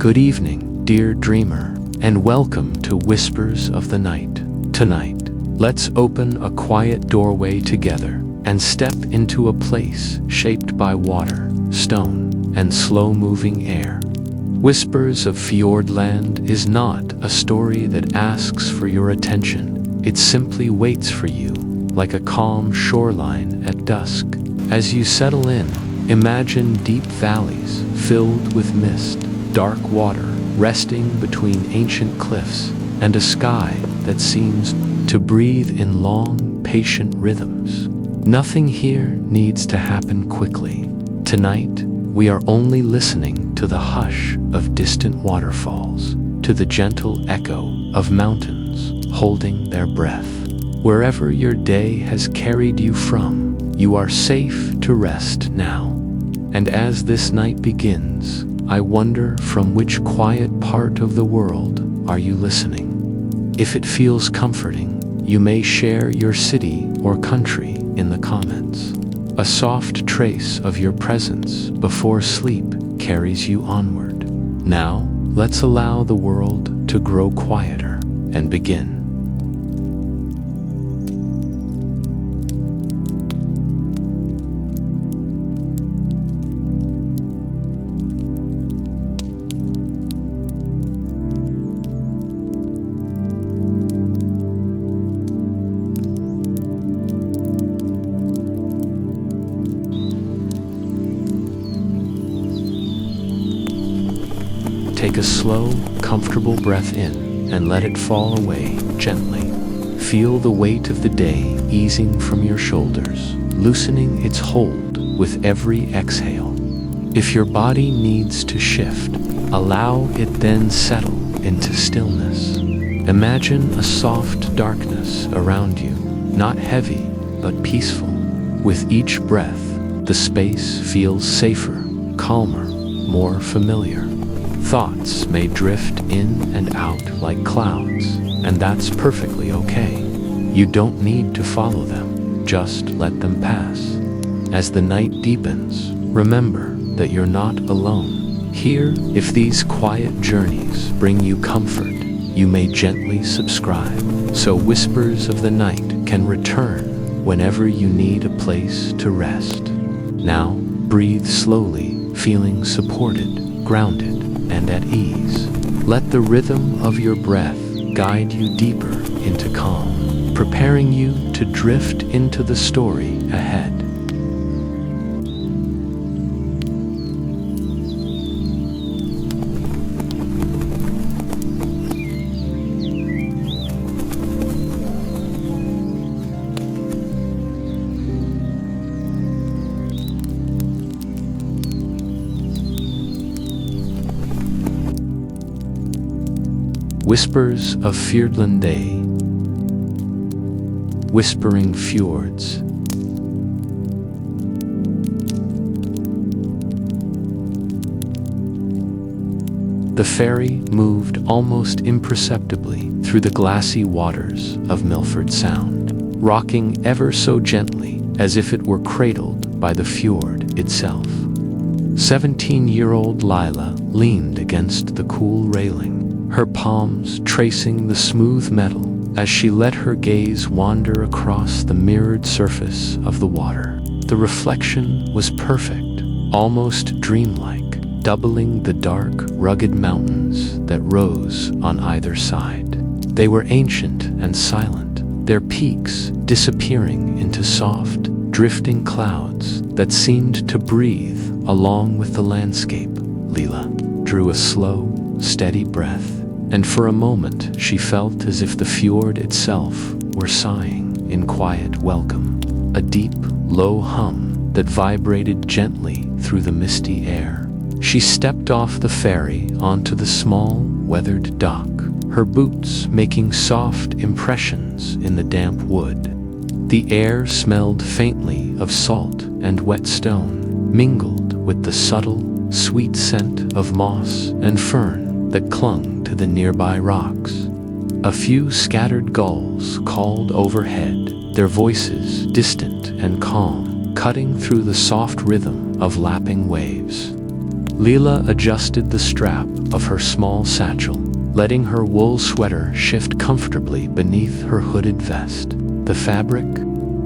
Good evening, dear dreamer, and welcome to Whispers of the Night. Tonight, let's open a quiet doorway together and step into a place shaped by water, stone, and slow-moving air. Whispers of Fiordland is not a story that asks for your attention. It simply waits for you, like a calm shoreline at dusk. As you settle in, imagine deep valleys filled with mist, dark water resting between ancient cliffs, and a sky that seems to breathe in long, patient rhythms. Nothing here needs to happen quickly. Tonight, we are only listening to the hush of distant waterfalls, to the gentle echo of mountains holding their breath. Wherever your day has carried you from, you are safe to rest now. And as this night begins, I wonder from which quiet part of the world are you listening? If it feels comforting, you may share your city or country in the comments. A soft trace of your presence before sleep carries you onward. Now, let's allow the world to grow quieter and begin. Take a slow, comfortable breath in and let it fall away gently. Feel the weight of the day easing from your shoulders, loosening its hold with every exhale. If your body needs to shift, allow it then settle into stillness. Imagine a soft darkness around you, not heavy, but peaceful. With each breath, the space feels safer, calmer, more familiar. Thoughts may drift in and out like clouds, and that's perfectly okay. You don't need to follow them, just let them pass. As the night deepens, remember that you're not alone. Here, if these quiet journeys bring you comfort, you may gently subscribe, so Whispers of the Night can return whenever you need a place to rest. Now, breathe slowly, feeling supported, grounded, and at ease. Let the rhythm of your breath guide you deeper into calm, preparing you to drift into the story ahead. Whispers of Fiordland, Whispering Fjords. The ferry moved almost imperceptibly through the glassy waters of Milford Sound, rocking ever so gently as if it were cradled by the fjord itself. 17-year-old Lila leaned against the cool railing, her palms tracing the smooth metal as she let her gaze wander across the mirrored surface of the water. The reflection was perfect, almost dreamlike, doubling the dark, rugged mountains that rose on either side. They were ancient and silent, their peaks disappearing into soft, drifting clouds that seemed to breathe along with the landscape. Lila drew a slow, steady breath, and for a moment she felt as if the fjord itself were sighing in quiet welcome, a deep, low hum that vibrated gently through the misty air. She stepped off the ferry onto the small, weathered dock, her boots making soft impressions in the damp wood. The air smelled faintly of salt and wet stone, mingled with the subtle, sweet scent of moss and fern that clung to the nearby rocks. A few scattered gulls called overhead, their voices distant and calm, cutting through the soft rhythm of lapping waves. Lila adjusted the strap of her small satchel, letting her wool sweater shift comfortably beneath her hooded vest. The fabric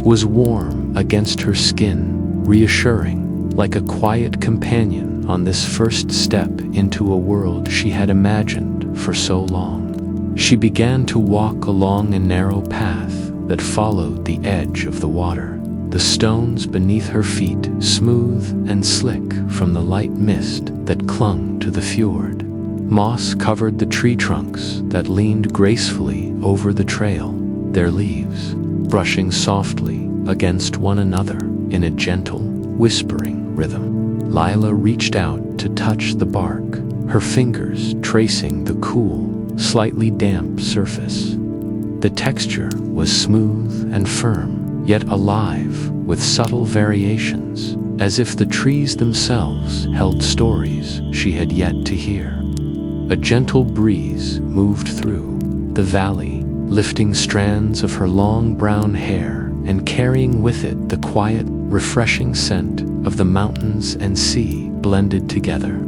was warm against her skin, reassuring, like a quiet companion on this first step into a world she had imagined for so long. She began to walk along a narrow path that followed the edge of the water, the stones beneath her feet smooth and slick from the light mist that clung to the fjord. Moss covered the tree trunks that leaned gracefully over the trail, their leaves brushing softly against one another in a gentle, whispering rhythm. Lila reached out to touch the bark, her fingers tracing the cool, slightly damp surface. The texture was smooth and firm, yet alive with subtle variations, as if the trees themselves held stories she had yet to hear. A gentle breeze moved through the valley, lifting strands of her long brown hair and carrying with it the quiet, refreshing scent of the mountains and sea blended together.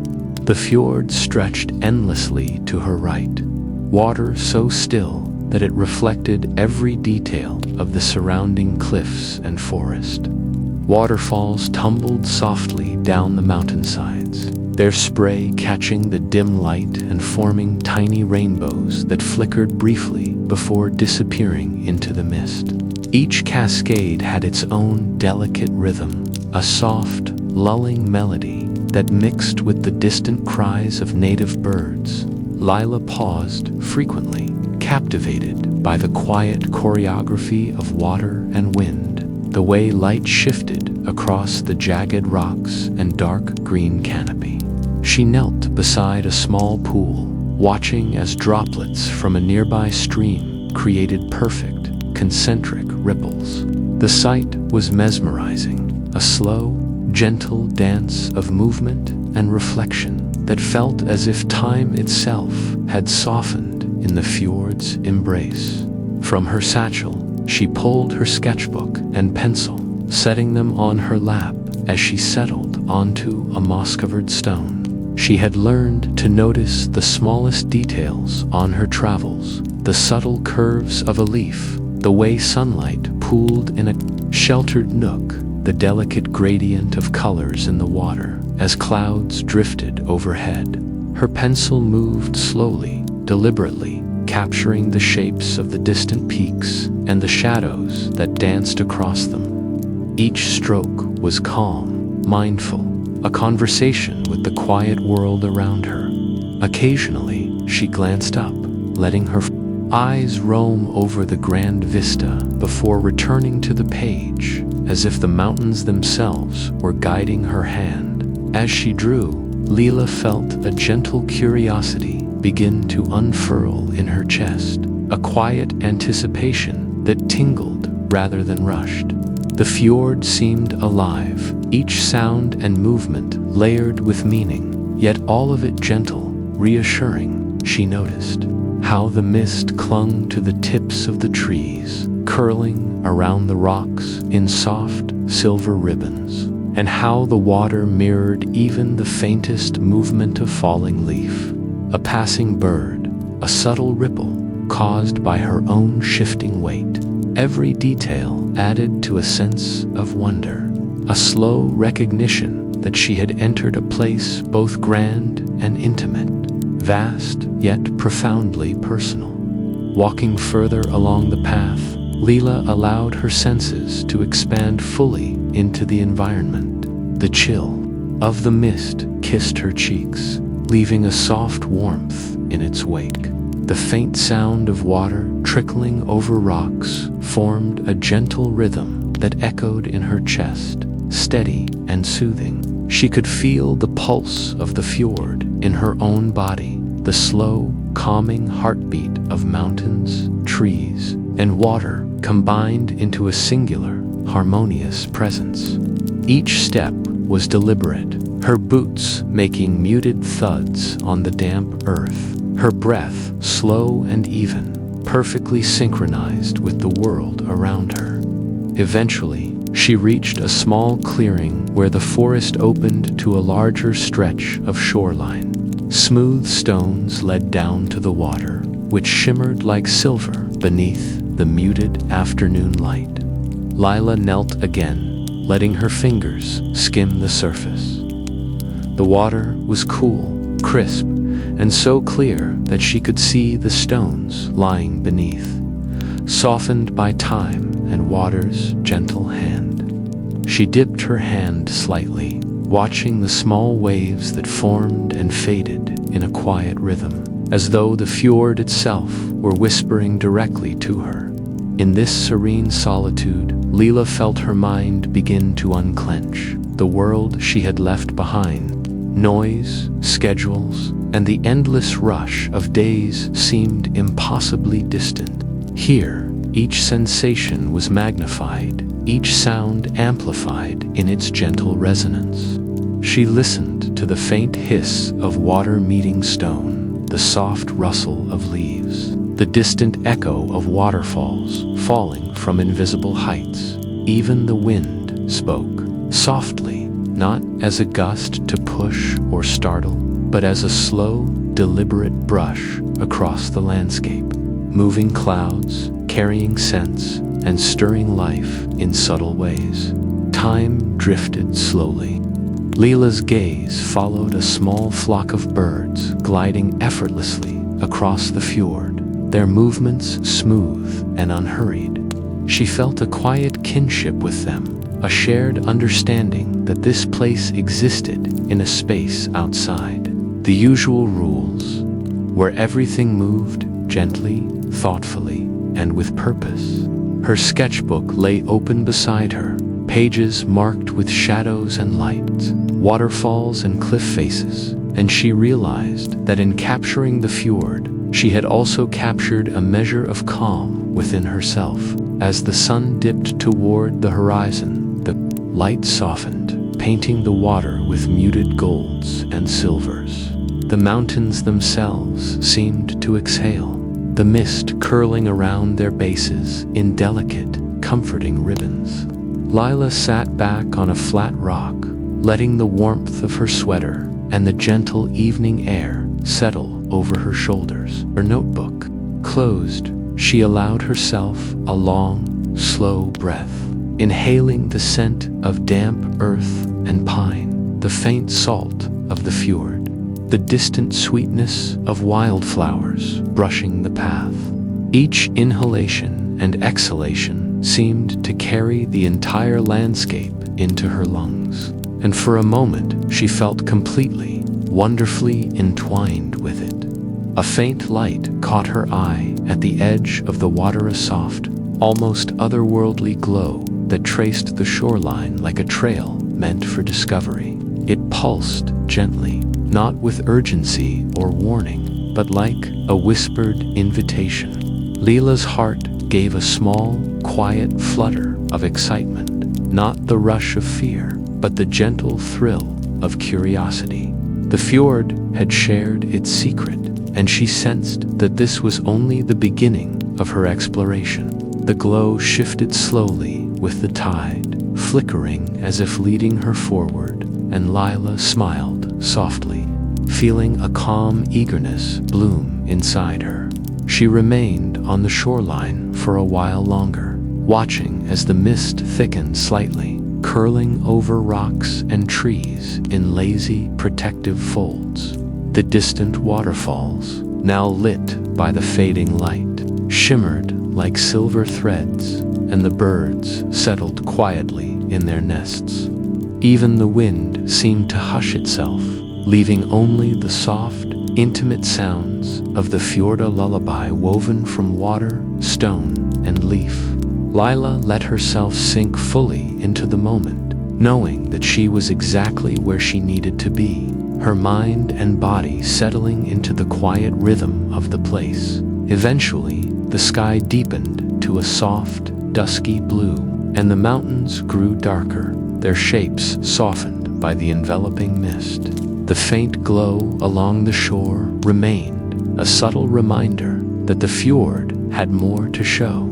The fjord stretched endlessly to her right, water so still that it reflected every detail of the surrounding cliffs and forest. Waterfalls tumbled softly down the mountainsides, their spray catching the dim light and forming tiny rainbows that flickered briefly before disappearing into the mist. Each cascade had its own delicate rhythm, a soft, lulling melody that mixed with the distant cries of native birds. Lila paused frequently, captivated by the quiet choreography of water and wind, the way light shifted across the jagged rocks and dark green canopy. She knelt beside a small pool, watching as droplets from a nearby stream created perfect, concentric ripples. The sight was mesmerizing, a slow, gentle dance of movement and reflection that felt as if time itself had softened in the fjord's embrace. From her satchel, she pulled her sketchbook and pencil, setting them on her lap as she settled onto a moss-covered stone. She had learned to notice the smallest details on her travels, the subtle curves of a leaf, the way sunlight pooled in a sheltered nook, the delicate gradient of colors in the water as clouds drifted overhead. Her pencil moved slowly, deliberately, capturing the shapes of the distant peaks and the shadows that danced across them. Each stroke was calm, mindful, a conversation with the quiet world around her. Occasionally, she glanced up, letting her eyes roam over the grand vista before returning to the page, as if the mountains themselves were guiding her hand. As she drew, Lila felt a gentle curiosity begin to unfurl in her chest, a quiet anticipation that tingled rather than rushed. The fjord seemed alive, each sound and movement layered with meaning, yet all of it gentle, reassuring. She noticed how the mist clung to the tips of the trees, curling around the rocks in soft, silver ribbons, and how the water mirrored even the faintest movement of falling leaf. A passing bird, a subtle ripple caused by her own shifting weight. Every detail added to a sense of wonder, a slow recognition that she had entered a place both grand and intimate, vast yet profoundly personal. Walking further along the path, Lila allowed her senses to expand fully into the environment. The chill of the mist kissed her cheeks, leaving a soft warmth in its wake. The faint sound of water trickling over rocks formed a gentle rhythm that echoed in her chest, steady and soothing. She could feel the pulse of the fjord in her own body, the slow, calming heartbeat of mountains, trees, and water combined into a singular, harmonious presence. Each step was deliberate, her boots making muted thuds on the damp earth, her breath slow and even, perfectly synchronized with the world around her. Eventually, She reached a small clearing where the forest opened to a larger stretch of shoreline. Smooth stones led down to the water, which shimmered like silver beneath the muted afternoon light. Lila knelt again, letting her fingers skim the surface. The water was cool, crisp, and so clear that she could see the stones lying beneath, softened by time and water's gentle hand. She dipped her hand slightly, watching the small waves that formed and faded in a quiet rhythm, as though the fjord itself were whispering directly to her. In this serene solitude, Lila felt her mind begin to unclench. The world she had left behind, noise, schedules, and the endless rush of days seemed impossibly distant. Here, each sensation was magnified, each sound amplified in its gentle resonance. She listened to the faint hiss of water meeting stone, the soft rustle of leaves, the distant echo of waterfalls falling from invisible heights. Even the wind spoke, softly, not as a gust to push or startle, but as a slow, deliberate brush across the landscape, moving clouds, carrying scents, and stirring life in subtle ways. Time drifted slowly. Lila's gaze followed a small flock of birds gliding effortlessly across the fjord, their movements smooth and unhurried. She felt a quiet kinship with them, a shared understanding that this place existed in a space outside the usual rules, where everything moved gently, thoughtfully, and with purpose. Her sketchbook lay open beside her, pages marked with shadows and lights, waterfalls and cliff faces, and she realized that in capturing the fjord, she had also captured a measure of calm within herself. As the sun dipped toward the horizon, the light softened, painting the water with muted golds and silvers. The mountains themselves seemed to exhale, the mist curling around their bases in delicate, comforting ribbons. Lila sat back on a flat rock, letting the warmth of her sweater and the gentle evening air settle over her shoulders. Her notebook closed, she allowed herself a long, slow breath, inhaling the scent of damp earth and pine, the faint salt of the fjord, the distant sweetness of wildflowers brushing the path. Each inhalation and exhalation seemed to carry the entire landscape into her lungs, and for a moment she felt completely, wonderfully entwined with it. A faint light caught her eye at the edge of the water, a soft, almost otherworldly glow that traced the shoreline like a trail meant for discovery. It pulsed gently, not with urgency or warning, but like a whispered invitation. Lila's heart gave a small, quiet flutter of excitement, not the rush of fear, but the gentle thrill of curiosity. The fjord had shared its secret, and she sensed that this was only the beginning of her exploration. The glow shifted slowly with the tide, flickering as if leading her forward, and Lila smiled softly, feeling a calm eagerness bloom inside her. She remained on the shoreline for a while longer, watching as the mist thickened slightly, curling over rocks and trees in lazy, protective folds. The distant waterfalls, now lit by the fading light, shimmered like silver threads, and the birds settled quietly in their nests. Even the wind seemed to hush itself, leaving only the soft, intimate sounds of the fjord, a lullaby woven from water, stone, and leaf. Lila let herself sink fully into the moment, knowing that she was exactly where she needed to be, her mind and body settling into the quiet rhythm of the place. Eventually, the sky deepened to a soft, dusky blue, and the mountains grew darker, their shapes softened by the enveloping mist. The faint glow along the shore remained, a subtle reminder that the fjord had more to show.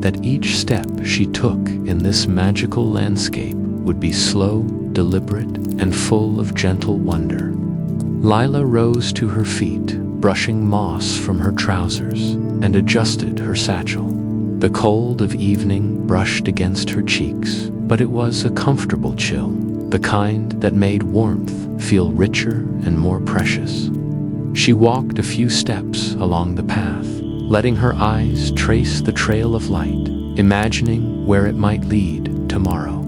that each step she took in this magical landscape would be slow, deliberate, and full of gentle wonder. Lila rose to her feet, brushing moss from her trousers, and adjusted her satchel. The cold of evening brushed against her cheeks, but it was a comfortable chill, the kind that made warmth feel richer and more precious. She walked a few steps along the path, letting her eyes trace the trail of light, imagining where it might lead tomorrow.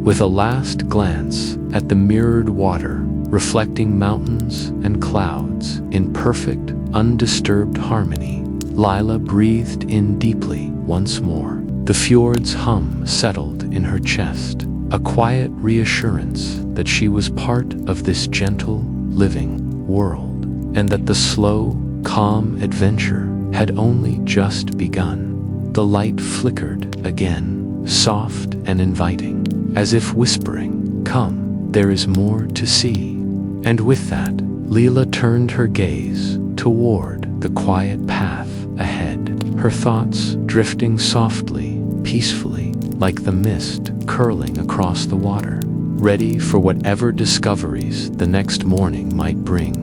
With a last glance at the mirrored water, reflecting mountains and clouds in perfect, undisturbed harmony, Lila breathed in deeply once more. The fjord's hum settled in her chest, a quiet reassurance that she was part of this gentle, living world, and that the slow, calm adventure had only just begun. The light flickered again, soft and inviting, as if whispering, "Come, there is more to see." And with that, Lila turned her gaze toward the quiet path ahead, her thoughts drifting softly, peacefully, like the mist curling across the water, ready for whatever discoveries the next morning might bring.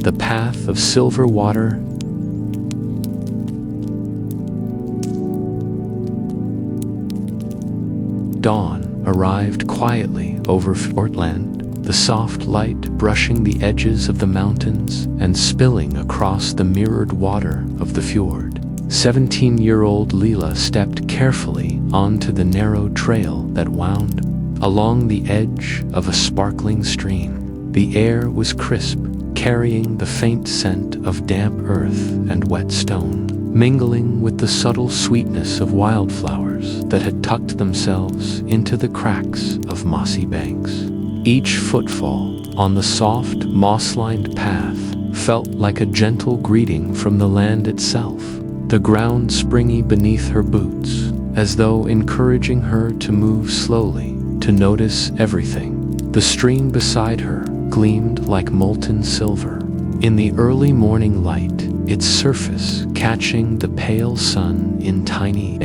The path of silver water dawn arrived quietly over Fiordland, the soft light brushing the edges of the mountains and spilling across the mirrored water of the fjord. 17-year-old Lila stepped carefully onto the narrow trail that wound along the edge of a sparkling stream. The air was crisp, carrying the faint scent of damp earth and wet stone, mingling with the subtle sweetness of wildflowers that had tucked themselves into the cracks of mossy banks. Each footfall on the soft, moss-lined path felt like a gentle greeting from the land itself, the ground springy beneath her boots, as though encouraging her to move slowly, to notice everything. The stream beside her gleamed like molten silver in the early morning light, its surface catching the pale sun in tiny,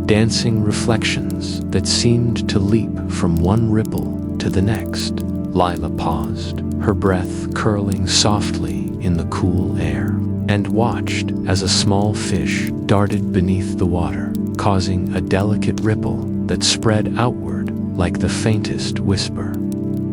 dancing reflections that seemed to leap from one ripple to the next. Lila paused, her breath curling softly in the cool air, and watched as a small fish darted beneath the water, causing a delicate ripple that spread outward like the faintest whisper.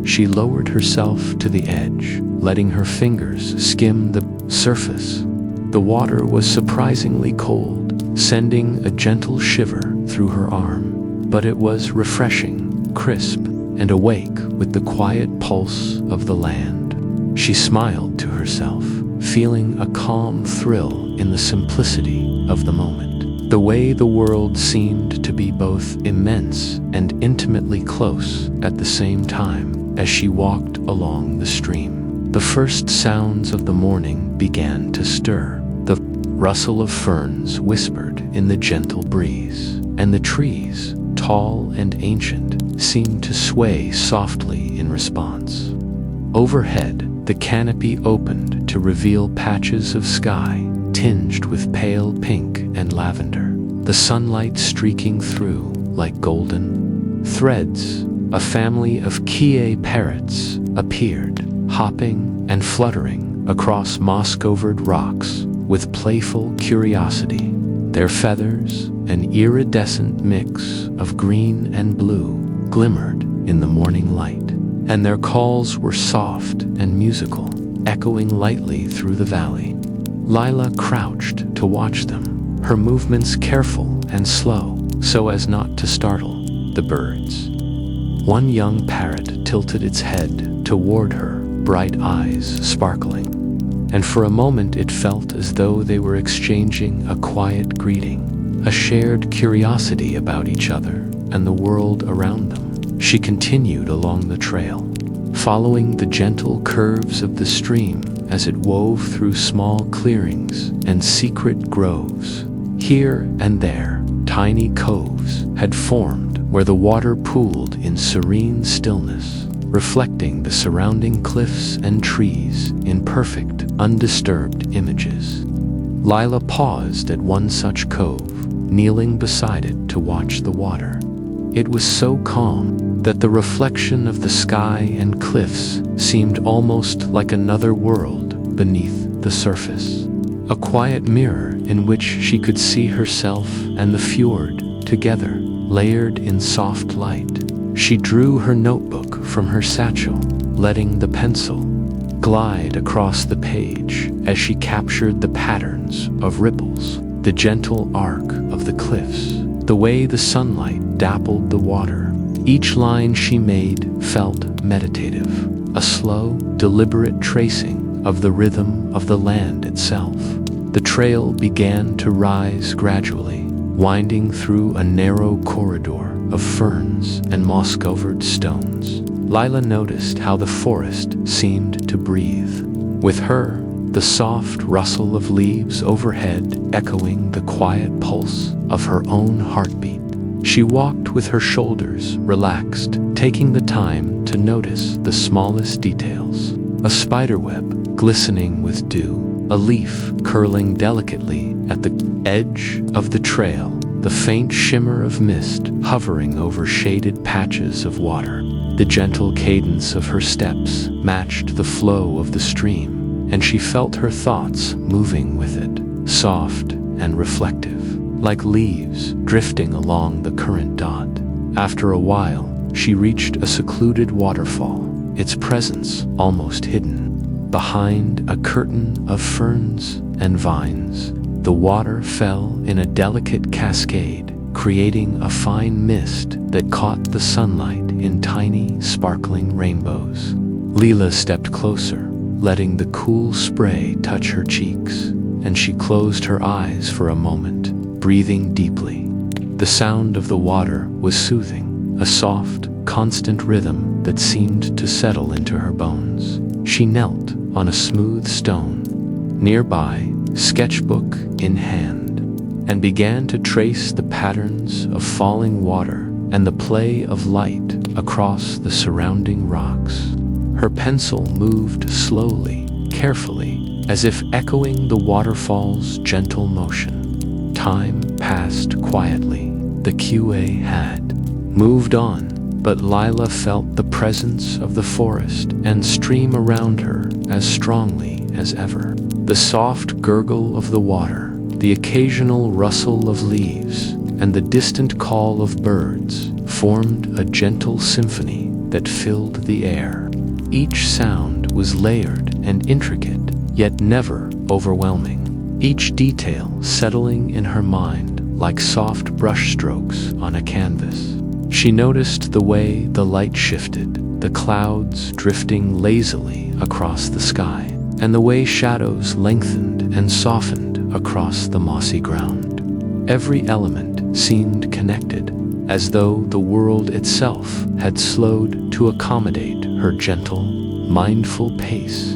She lowered herself to the edge, letting her fingers skim the surface. The water was surprisingly cold, sending a gentle shiver through her arm, but it was refreshing, crisp, and awake with the quiet pulse of the land. She smiled to herself, feeling a calm thrill in the simplicity of the moment. The way the world seemed to be both immense and intimately close at the same time. As she walked along the stream, the first sounds of the morning began to stir. The rustle of ferns whispered in the gentle breeze, and the trees, tall and ancient, seemed to sway softly in response. Overhead, the canopy opened to reveal patches of sky tinged with pale pink and lavender, the sunlight streaking through like golden threads. A family of Kie parrots appeared, hopping and fluttering across moss-covered rocks with playful curiosity. Their feathers, an iridescent mix of green and blue, glimmered in the morning light, and their calls were soft and musical, echoing lightly through the valley. Lila crouched to watch them, her movements careful and slow, so as not to startle the birds. One young parrot tilted its head toward her, bright eyes sparkling, and for a moment it felt as though they were exchanging a quiet greeting, a shared curiosity about each other and the world around them. She continued along the trail, following the gentle curves of the stream as it wove through small clearings and secret groves. Here and there, tiny coves had formed where the water pooled in serene stillness, reflecting the surrounding cliffs and trees in perfect, undisturbed images. Lila paused at one such cove, kneeling beside it to watch the water. It was so calm that the reflection of the sky and cliffs seemed almost like another world beneath the surface. A quiet mirror in which she could see herself and the fjord together, layered in soft light. She drew her notebook from her satchel, letting the pencil glide across the page as she captured the patterns of ripples, the gentle arc of the cliffs, the way the sunlight dappled the water. Each line she made felt meditative, a slow, deliberate tracing of the rhythm of the land itself. The trail began to rise gradually, winding through a narrow corridor of ferns and moss-covered stones. Lila noticed how the forest seemed to breathe. With her, the soft rustle of leaves overhead echoing the quiet pulse of her own heartbeat. She walked with her shoulders relaxed, taking the time to notice the smallest details. A spiderweb glistening with dew, a leaf curling delicately at the edge of the trail, the faint shimmer of mist hovering over shaded patches of water. The gentle cadence of her steps matched the flow of the stream, and she felt her thoughts moving with it, soft and reflective, like leaves drifting along the current dot. After a while, she reached a secluded waterfall, its presence almost hidden. Behind a curtain of ferns and vines, the water fell in a delicate cascade, creating a fine mist that caught the sunlight in tiny, sparkling rainbows. Lila stepped closer, letting the cool spray touch her cheeks, and she closed her eyes for a moment, breathing deeply. The sound of the water was soothing, a soft, constant rhythm that seemed to settle into her bones. She knelt on a smooth stone nearby, sketchbook in hand, and began to trace the patterns of falling water and the play of light across the surrounding rocks. Her pencil moved slowly, carefully, as if echoing the waterfall's gentle motion. Time passed quietly. The QA had moved on, but Lila felt the presence of the forest and stream around her as strongly as ever. The soft gurgle of the water, the occasional rustle of leaves, and the distant call of birds formed a gentle symphony that filled the air. Each sound was layered and intricate, yet never overwhelming. Each detail settling in her mind like soft brushstrokes on a canvas. She noticed the way the light shifted, the clouds drifting lazily across the sky, and the way shadows lengthened and softened across the mossy ground. Every element seemed connected, as though the world itself had slowed to accommodate her gentle, mindful pace.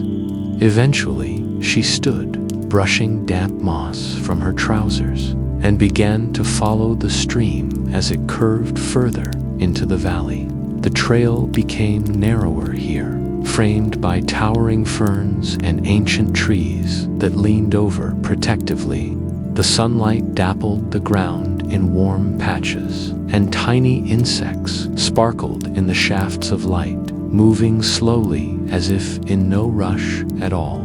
Eventually, she stood, brushing damp moss from her trousers, and began to follow the stream as it curved further into the valley. The trail became narrower here, framed by towering ferns and ancient trees that leaned over protectively. The sunlight dappled the ground in warm patches, and tiny insects sparkled in the shafts of light, moving slowly as if in no rush at all.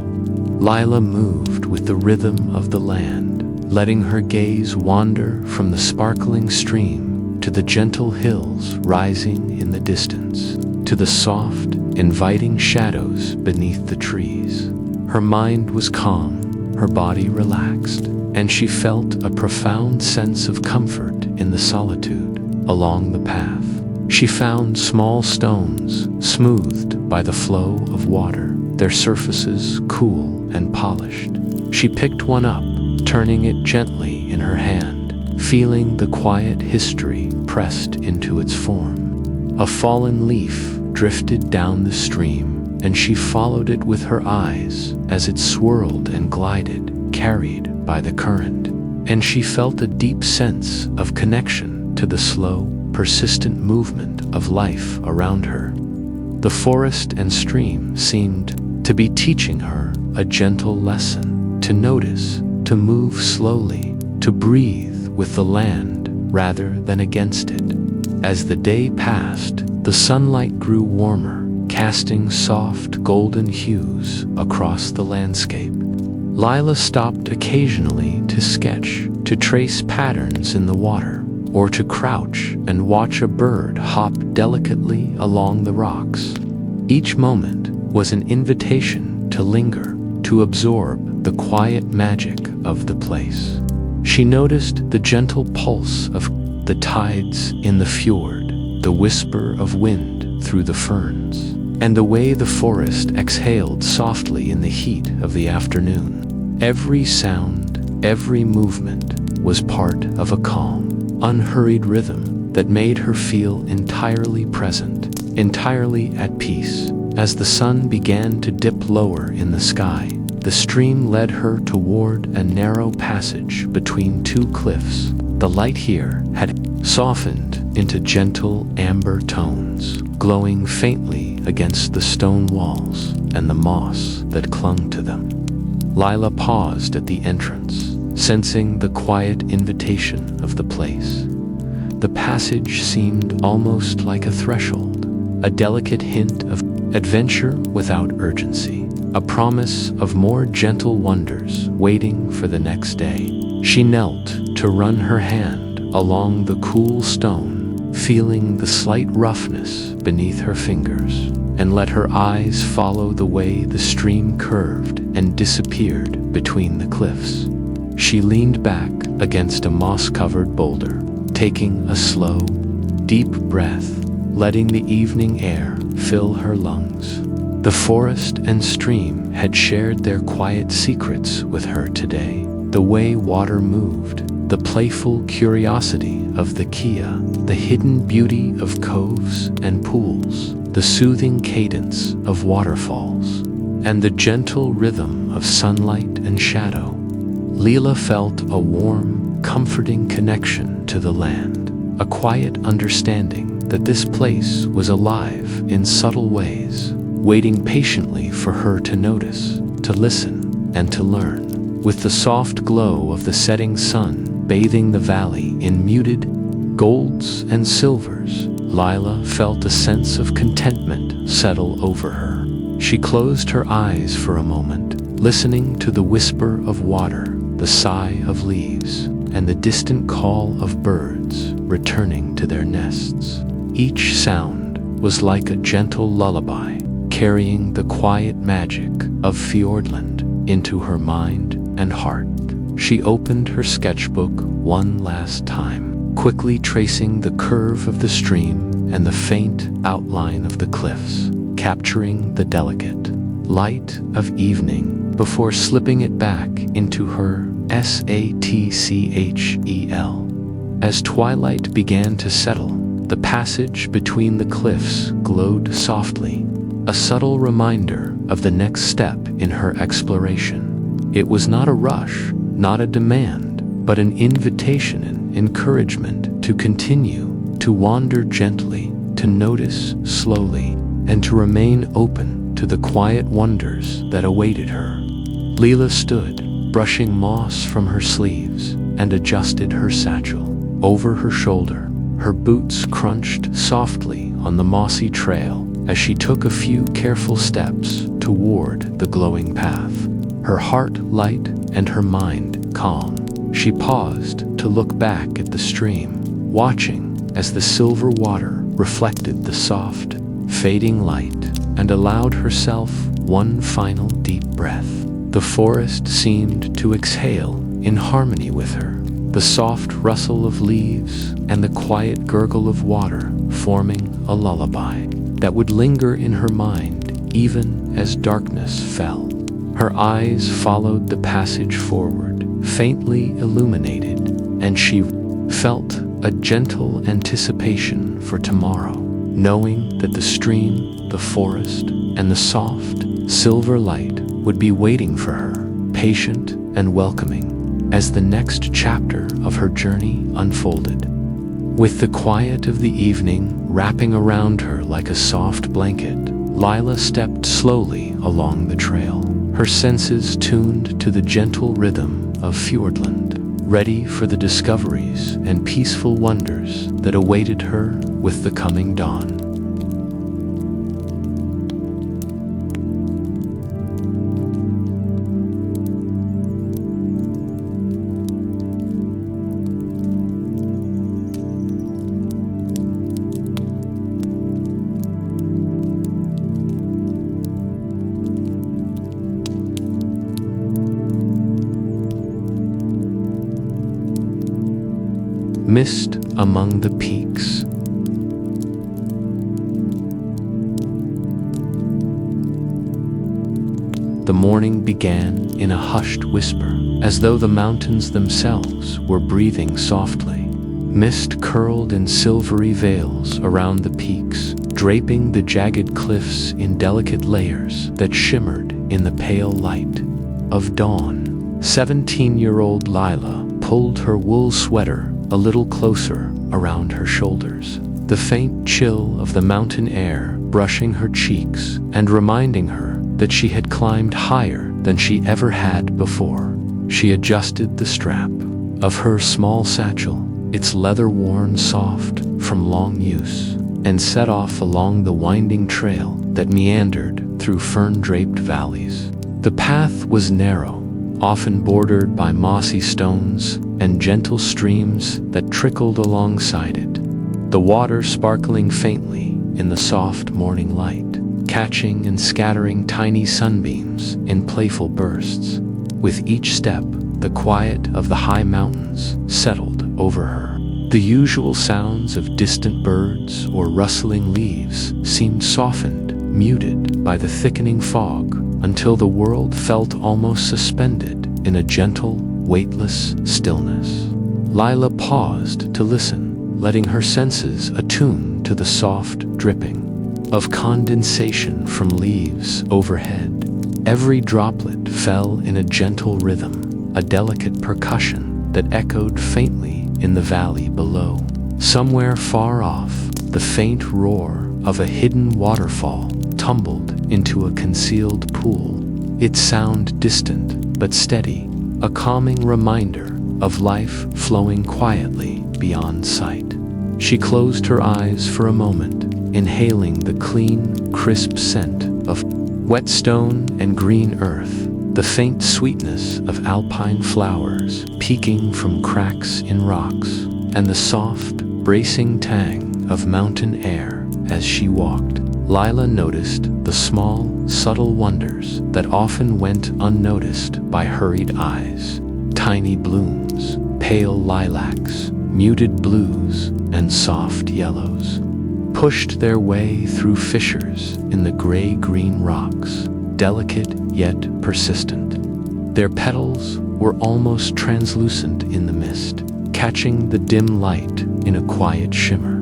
Lila moved with the rhythm of the land, letting her gaze wander from the sparkling stream to the gentle hills rising in the distance, to the soft, inviting shadows beneath the trees. Her mind was calm, her body relaxed, and she felt a profound sense of comfort in the solitude along the path. She found small stones smoothed by the flow of water, their surfaces cool and polished. She picked one up, turning it gently in her hand, feeling the quiet history pressed into its form. A fallen leaf drifted down the stream, and she followed it with her eyes as it swirled and glided, carried by the current. And she felt a deep sense of connection to the slow, persistent movement of life around her. The forest and stream seemed to be teaching her a gentle lesson, to notice, to move slowly, to breathe with the land rather than against it. As the day passed, the sunlight grew warmer, casting soft golden hues across the landscape. Lila stopped occasionally to sketch, to trace patterns in the water, or to crouch and watch a bird hop delicately along the rocks. Each moment was an invitation to linger, to absorb the quiet magic of the place. She noticed the gentle pulse of the tides in the fjord, the whisper of wind through the ferns, and the way the forest exhaled softly in the heat of the afternoon. Every sound, every movement was part of a calm, unhurried rhythm that made her feel entirely present, entirely at peace. As the sun began to dip lower in the sky, the stream led her toward a narrow passage between two cliffs. The light here had softened into gentle amber tones, glowing faintly against the stone walls and the moss that clung to them. Lila paused at the entrance, sensing the quiet invitation of the place. The passage seemed almost like a threshold, a delicate hint of adventure without urgency, a promise of more gentle wonders waiting for the next day. She knelt to run her hand along the cool stone, feeling the slight roughness beneath her fingers, and let her eyes follow the way the stream curved and disappeared between the cliffs. She leaned back against a moss-covered boulder, taking a slow, deep breath, letting the evening air fill her lungs. The forest and stream had shared their quiet secrets with her today. The way water moved, the playful curiosity of the Kia, the hidden beauty of coves and pools, the soothing cadence of waterfalls, and the gentle rhythm of sunlight and shadow. Lila felt a warm, comforting connection to the land, a quiet understanding that this place was alive in subtle ways, waiting patiently for her to notice, to listen, and to learn. With the soft glow of the setting sun bathing the valley in muted golds and silvers, Lila felt a sense of contentment settle over her. She closed her eyes for a moment, listening to the whisper of water, the sigh of leaves, and the distant call of birds returning to their nests. Each sound was like a gentle lullaby, carrying the quiet magic of Fiordland into her mind and heart. She opened her sketchbook one last time, quickly tracing the curve of the stream and the faint outline of the cliffs, capturing the delicate light of evening before slipping it back into her satchel. As twilight began to settle, the passage between the cliffs glowed softly, a subtle reminder of the next step in her exploration. It was not a rush, not a demand, but an invitation and encouragement to continue, to wander gently, to notice slowly, and to remain open to the quiet wonders that awaited her. Lila stood, brushing moss from her sleeves, and adjusted her satchel. Over her shoulder, her boots crunched softly on the mossy trail as she took a few careful steps toward the glowing path. Her heart light and her mind calm. She paused to look back at the stream, watching as the silver water reflected the soft, fading light, and allowed herself one final deep breath. The forest seemed to exhale in harmony with her, the soft rustle of leaves and the quiet gurgle of water forming a lullaby that would linger in her mind even as darkness fell. Her eyes followed the passage forward, faintly illuminated, and she felt a gentle anticipation for tomorrow. knowing that the stream, the forest, and the soft, silver light would be waiting for her, patient and welcoming, as the next chapter of her journey unfolded. With the quiet of the evening wrapping around her like a soft blanket, Lila stepped slowly along the trail, her senses tuned to the gentle rhythm of Fiordland, ready for the discoveries and peaceful wonders that awaited her with the coming dawn. Mist among the peaks. The morning began in a hushed whisper, as though the mountains themselves were breathing softly. Mist curled in silvery veils around the peaks, draping the jagged cliffs in delicate layers that shimmered in the pale light of dawn. 17-year-old Lila pulled her wool sweater a little closer around her shoulders, the faint chill of the mountain air brushing her cheeks and reminding her that she had climbed higher than she ever had before. She adjusted the strap of her small satchel, its leather worn soft from long use, and set off along the winding trail that meandered through fern-draped valleys. The path was narrow, often bordered by mossy stones and gentle streams that trickled alongside it, the water sparkling faintly in the soft morning light, catching and scattering tiny sunbeams in playful bursts. With each step, the quiet of the high mountains settled over her. The usual sounds of distant birds or rustling leaves seemed softened, muted by the thickening fog, until the world felt almost suspended in a gentle, weightless stillness. Lila paused to listen, letting her senses attune to the soft dripping of condensation from leaves overhead. Every droplet fell in a gentle rhythm, a delicate percussion that echoed faintly in the valley below. Somewhere far off, the faint roar of a hidden waterfall tumbled into a concealed pool, its sound distant but steady, a calming reminder of life flowing quietly beyond sight. She closed her eyes for a moment, inhaling the clean, crisp scent of wet stone and green earth, the faint sweetness of alpine flowers peeking from cracks in rocks, and the soft, bracing tang of mountain air as she walked. Lila noticed the small, subtle wonders that often went unnoticed by hurried eyes. Tiny blooms, pale lilacs, muted blues, and soft yellows pushed their way through fissures in the gray-green rocks, delicate yet persistent. Their petals were almost translucent in the mist, catching the dim light in a quiet shimmer.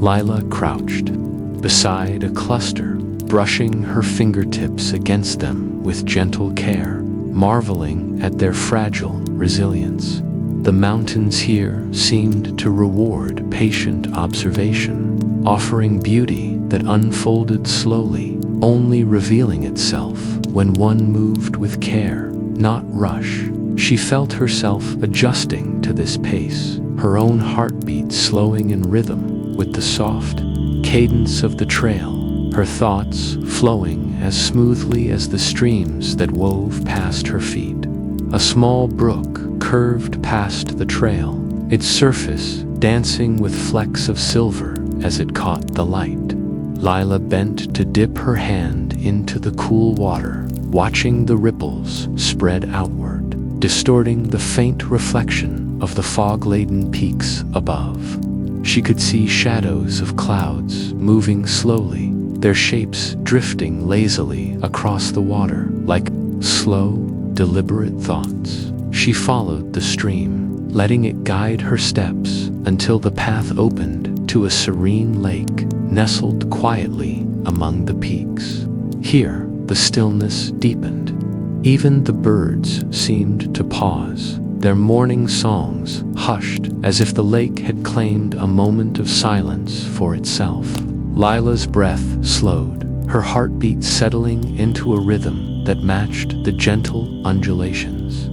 Lila crouched beside a cluster, brushing her fingertips against them with gentle care, marveling at their fragile resilience. The mountains here seemed to reward patient observation, offering beauty that unfolded slowly, only revealing itself when one moved with care, not rush. She felt herself adjusting to this pace, her own heartbeat slowing in rhythm with the soft cadence of the trail, her thoughts flowing as smoothly as the streams that wove past her feet. A small brook curved past the trail, its surface dancing with flecks of silver as it caught the light. Lila bent to dip her hand into the cool water, watching the ripples spread outward, distorting the faint reflection of the fog-laden peaks above. She could see shadows of clouds moving slowly, their shapes drifting lazily across the water like slow, deliberate thoughts. She followed the stream, letting it guide her steps until the path opened to a serene lake nestled quietly among the peaks. Here, the stillness deepened. Even the birds seemed to pause, their morning songs hushed as if the lake had claimed a moment of silence for itself. Lila's breath slowed, her heartbeat settling into a rhythm that matched the gentle undulations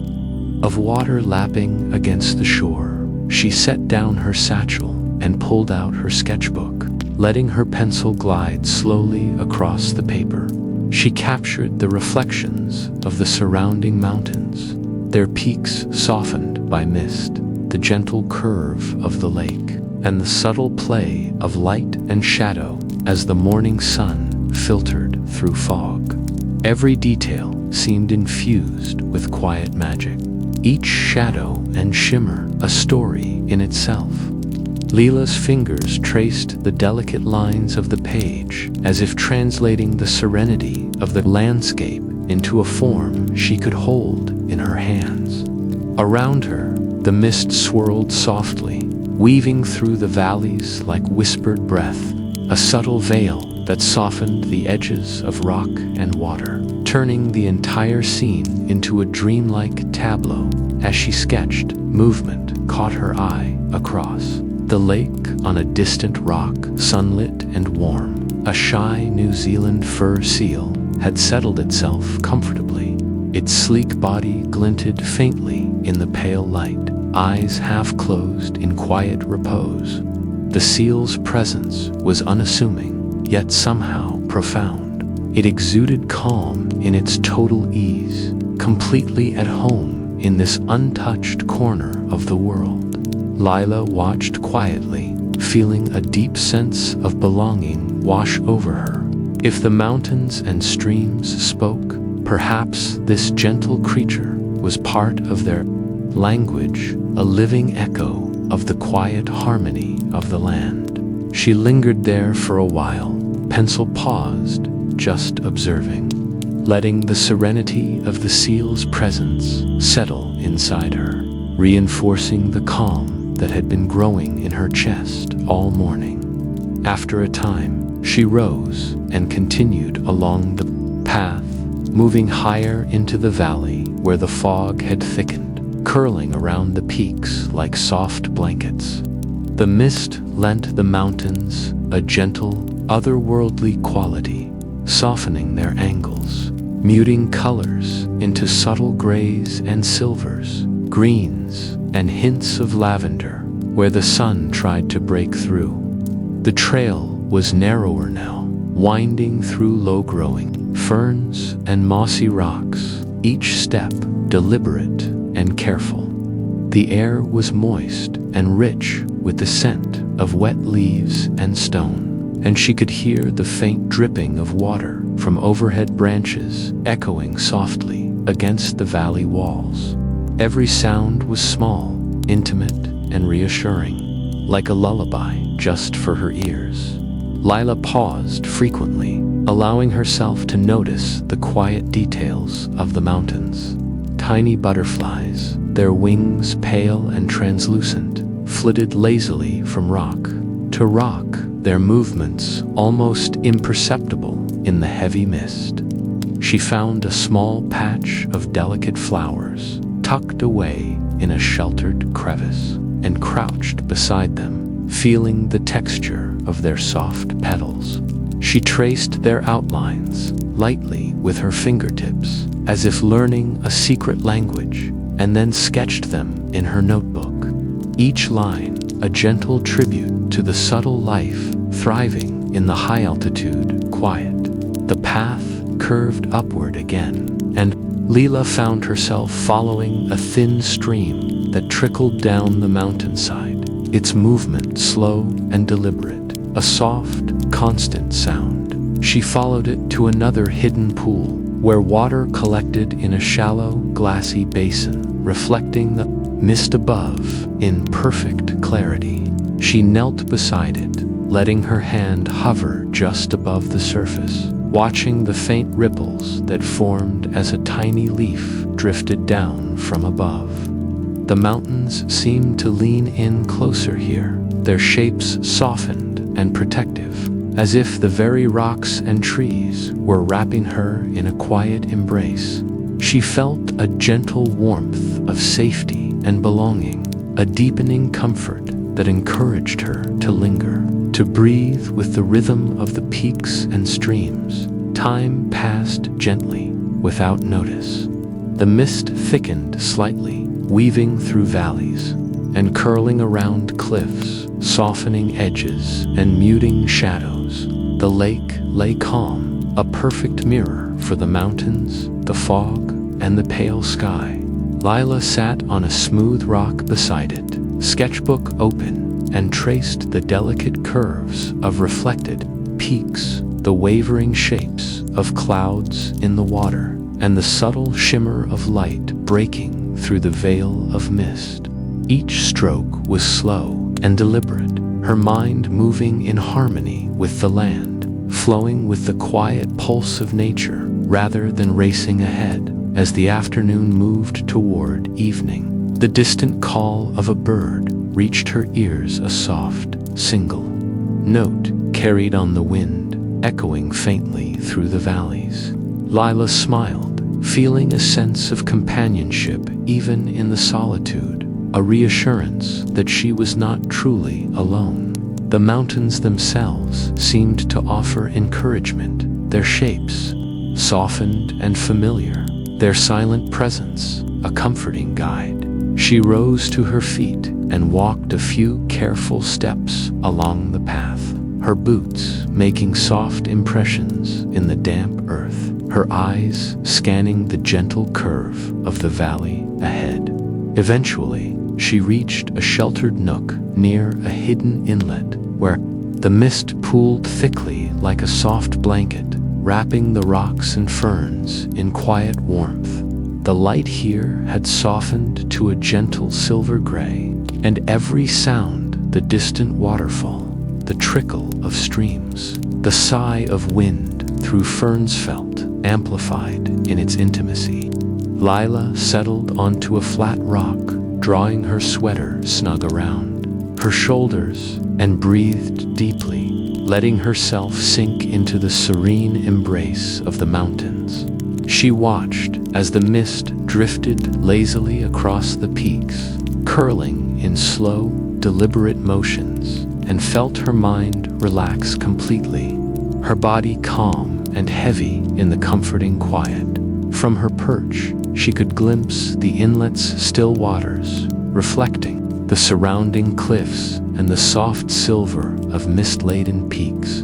of water lapping against the shore. She set down her satchel and pulled out her sketchbook, letting her pencil glide slowly across the paper. She captured the reflections of the surrounding mountains, their peaks softened by mist, the gentle curve of the lake, and the subtle play of light and shadow as the morning sun filtered through fog. Every detail seemed infused with quiet magic, each shadow and shimmer a story in itself. Lila's fingers traced the delicate lines of the page, as if translating the serenity of the landscape into a form she could hold in her hands. Around her, the mist swirled softly, weaving through the valleys like whispered breath, a subtle veil that softened the edges of rock and water, turning the entire scene into a dreamlike tableau. As she sketched, movement caught her eye across the lake on a distant rock, sunlit and warm. A shy New Zealand fur seal had settled itself comfortably. Its sleek body glinted faintly in the pale light, eyes half closed in quiet repose. The seal's presence was unassuming, yet somehow profound. It exuded calm in its total ease, completely at home in this untouched corner of the world. Lila watched quietly, feeling a deep sense of belonging wash over her. If the mountains and streams spoke, perhaps this gentle creature was part of their language, a living echo of the quiet harmony of the land. She lingered there for a while, pencil paused, just observing, letting the serenity of the seal's presence settle inside her, reinforcing the calm that had been growing in her chest all morning. After a time, she rose and continued along the path, moving higher into the valley where the fog had thickened, curling around the peaks like soft blankets. The mist lent the mountains a gentle, otherworldly quality, softening their angles, muting colors into subtle grays and silvers, greens, and hints of lavender where the sun tried to break through. The trail was narrower now, winding through low-growing ferns and mossy rocks, each step deliberate and careful. The air was moist and rich with the scent of wet leaves and stone, and she could hear the faint dripping of water from overhead branches echoing softly against the valley walls. Every sound was small, intimate, and reassuring, like a lullaby just for her ears. Lila paused frequently, allowing herself to notice the quiet details of the mountains. Tiny butterflies, their wings pale and translucent, flitted lazily from rock to rock, their movements almost imperceptible in the heavy mist. She found a small patch of delicate flowers, tucked away in a sheltered crevice, and crouched beside them, feeling the texture of their soft petals. She traced their outlines lightly with her fingertips, as if learning a secret language, and then sketched them in her notebook. Each line a gentle tribute to the subtle life thriving in the high-altitude quiet. The path curved upward again, and Lila found herself following a thin stream that trickled down the mountainside, its movement slow and deliberate, a soft, constant sound. She followed it to another hidden pool, where water collected in a shallow, glassy basin, reflecting the mist above in perfect clarity. She knelt beside it, letting her hand hover just above the surface, watching the faint ripples that formed as a tiny leaf drifted down from above. The mountains seemed to lean in closer here, their shapes softened and protective, as if the very rocks and trees were wrapping her in a quiet embrace. She felt a gentle warmth of safety and belonging, a deepening comfort that encouraged her to linger, to breathe with the rhythm of the peaks and streams. Time passed gently, without notice. The mist thickened slightly, weaving through valleys and curling around cliffs, softening edges and muting shadows. The lake lay calm, a perfect mirror for the mountains, the fog, and the pale sky. Lila sat on a smooth rock beside it, sketchbook open, and traced the delicate curves of reflected peaks, the wavering shapes of clouds in the water, and the subtle shimmer of light breaking through the veil of mist. Each stroke was slow and deliberate, her mind moving in harmony with the land, flowing with the quiet pulse of nature rather than racing ahead. As the afternoon moved toward evening, the distant call of a bird reached her ears, a soft, single note carried on the wind, echoing faintly through the valleys. Lila smiled, feeling a sense of companionship even in the solitude, a reassurance that she was not truly alone. The mountains themselves seemed to offer encouragement, their shapes softened and familiar, their silent presence a comforting guide. She rose to her feet and walked a few careful steps along the path, her boots making soft impressions in the damp earth, her eyes scanning the gentle curve of the valley ahead. Eventually, she reached a sheltered nook near a hidden inlet where the mist pooled thickly like a soft blanket, wrapping the rocks and ferns in quiet warmth. The light here had softened to a gentle silver gray, and every sound, the distant waterfall, the trickle of streams, the sigh of wind through ferns felt, amplified in its intimacy. Lila settled onto a flat rock, drawing her sweater snug around her shoulders, and breathed deeply, letting herself sink into the serene embrace of the mountains. She watched as the mist drifted lazily across the peaks, curling in slow, deliberate motions, and felt her mind relax completely, her body calm and heavy in the comforting quiet. From her perch, she could glimpse the inlet's still waters, reflecting the surrounding cliffs and the soft silver of mist-laden peaks.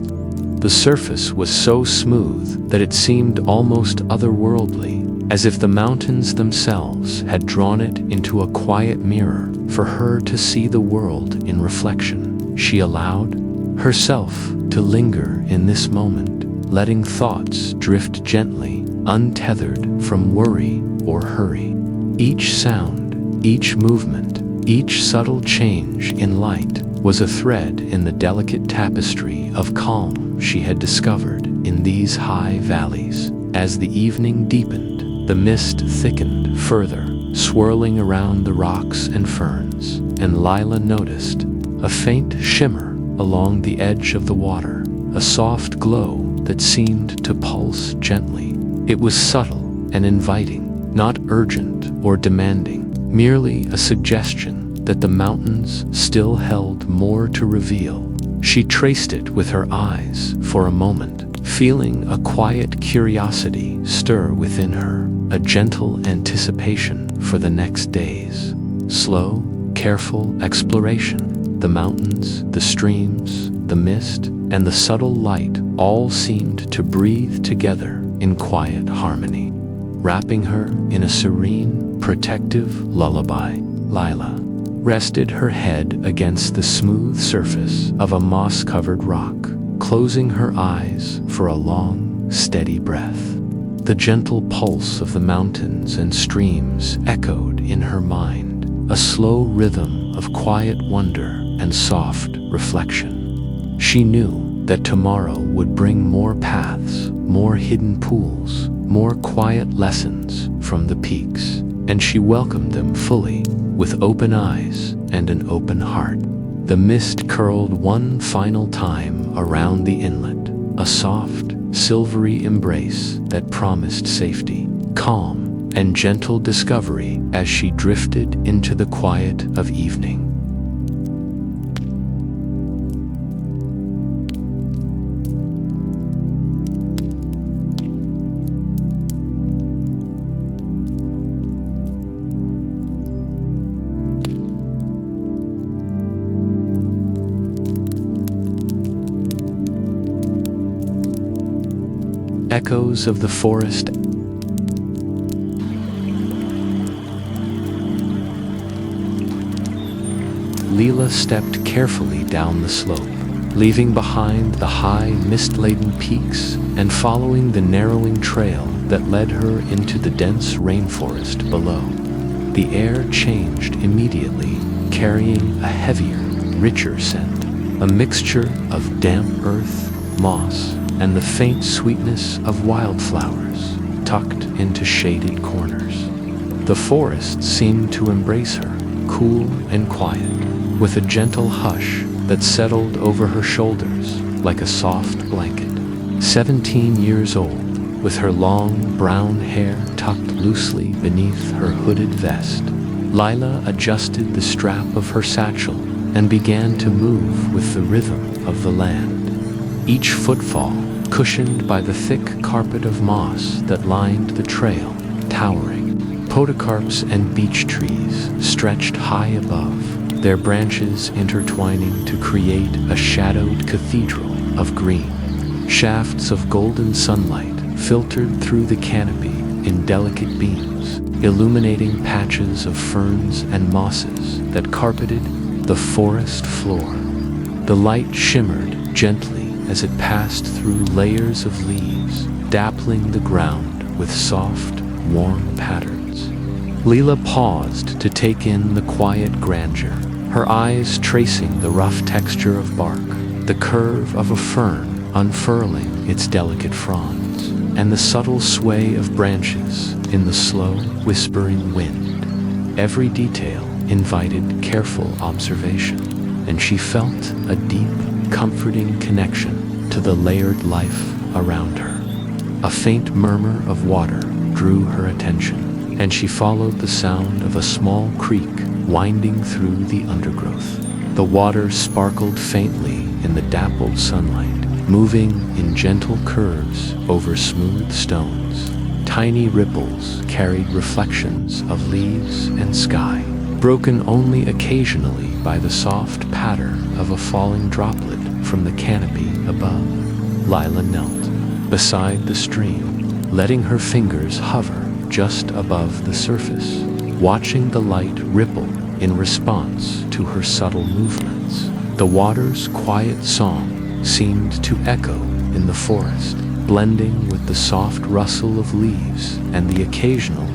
The surface was so smooth that it seemed almost otherworldly, as if the mountains themselves had drawn it into a quiet mirror for her to see the world in reflection. She allowed herself to linger in this moment, letting thoughts drift gently, untethered from worry or hurry. Each sound, each movement, each subtle change in light was a thread in the delicate tapestry of calm she had discovered in these high valleys. As the evening deepened, the mist thickened further, swirling around the rocks and ferns, and Lila noticed a faint shimmer along the edge of the water, a soft glow that seemed to pulse gently. It was subtle and inviting, not urgent or demanding, merely a suggestion that the mountains still held more to reveal. She traced it with her eyes for a moment, feeling a quiet curiosity stir within her, a gentle anticipation for the next days. Slow, careful exploration. The mountains, the streams, the mist, and the subtle light all seemed to breathe together in quiet harmony, wrapping her in a serene, protective lullaby. Lila rested her head against the smooth surface of a moss-covered rock, closing her eyes for a long, steady breath. The gentle pulse of the mountains and streams echoed in her mind, a slow rhythm of quiet wonder and soft reflection. She knew that tomorrow would bring more paths, more hidden pools, more quiet lessons from the peaks, and she welcomed them fully, with open eyes and an open heart. The mist curled one final time around the inlet, a soft, silvery embrace that promised safety, calm, and gentle discovery as she drifted into the quiet of evening. Echoes of the forest. Lila stepped carefully down the slope, leaving behind the high, mist-laden peaks and following the narrowing trail that led her into the dense rainforest below. The air changed immediately, carrying a heavier, richer scent, a mixture of damp earth, moss, and the faint sweetness of wildflowers tucked into shaded corners. The forest seemed to embrace her, cool and quiet, with a gentle hush that settled over her shoulders like a soft blanket. 17 years old, with her long brown hair tucked loosely beneath her hooded vest, Lila adjusted the strap of her satchel and began to move with the rhythm of the land. Each footfall cushioned by the thick carpet of moss that lined the trail, towering. Podocarps and beech trees stretched high above, their branches intertwining to create a shadowed cathedral of green. Shafts of golden sunlight filtered through the canopy in delicate beams, illuminating patches of ferns and mosses that carpeted the forest floor. The light shimmered gently as it passed through layers of leaves, dappling the ground with soft, warm patterns. Lila paused to take in the quiet grandeur, her eyes tracing the rough texture of bark, the curve of a fern unfurling its delicate fronds, and the subtle sway of branches in the slow, whispering wind. Every detail invited careful observation, and she felt a deep, comforting connection to the layered life around her. A faint murmur of water drew her attention, and she followed the sound of a small creek winding through the undergrowth. The water sparkled faintly in the dappled sunlight, moving in gentle curves over smooth stones. Tiny ripples carried reflections of leaves and sky, broken only occasionally by the soft patter of a falling droplet from the canopy above. Lila knelt beside the stream, letting her fingers hover just above the surface, watching the light ripple in response to her subtle movements. The water's quiet song seemed to echo in the forest, blending with the soft rustle of leaves and the occasional,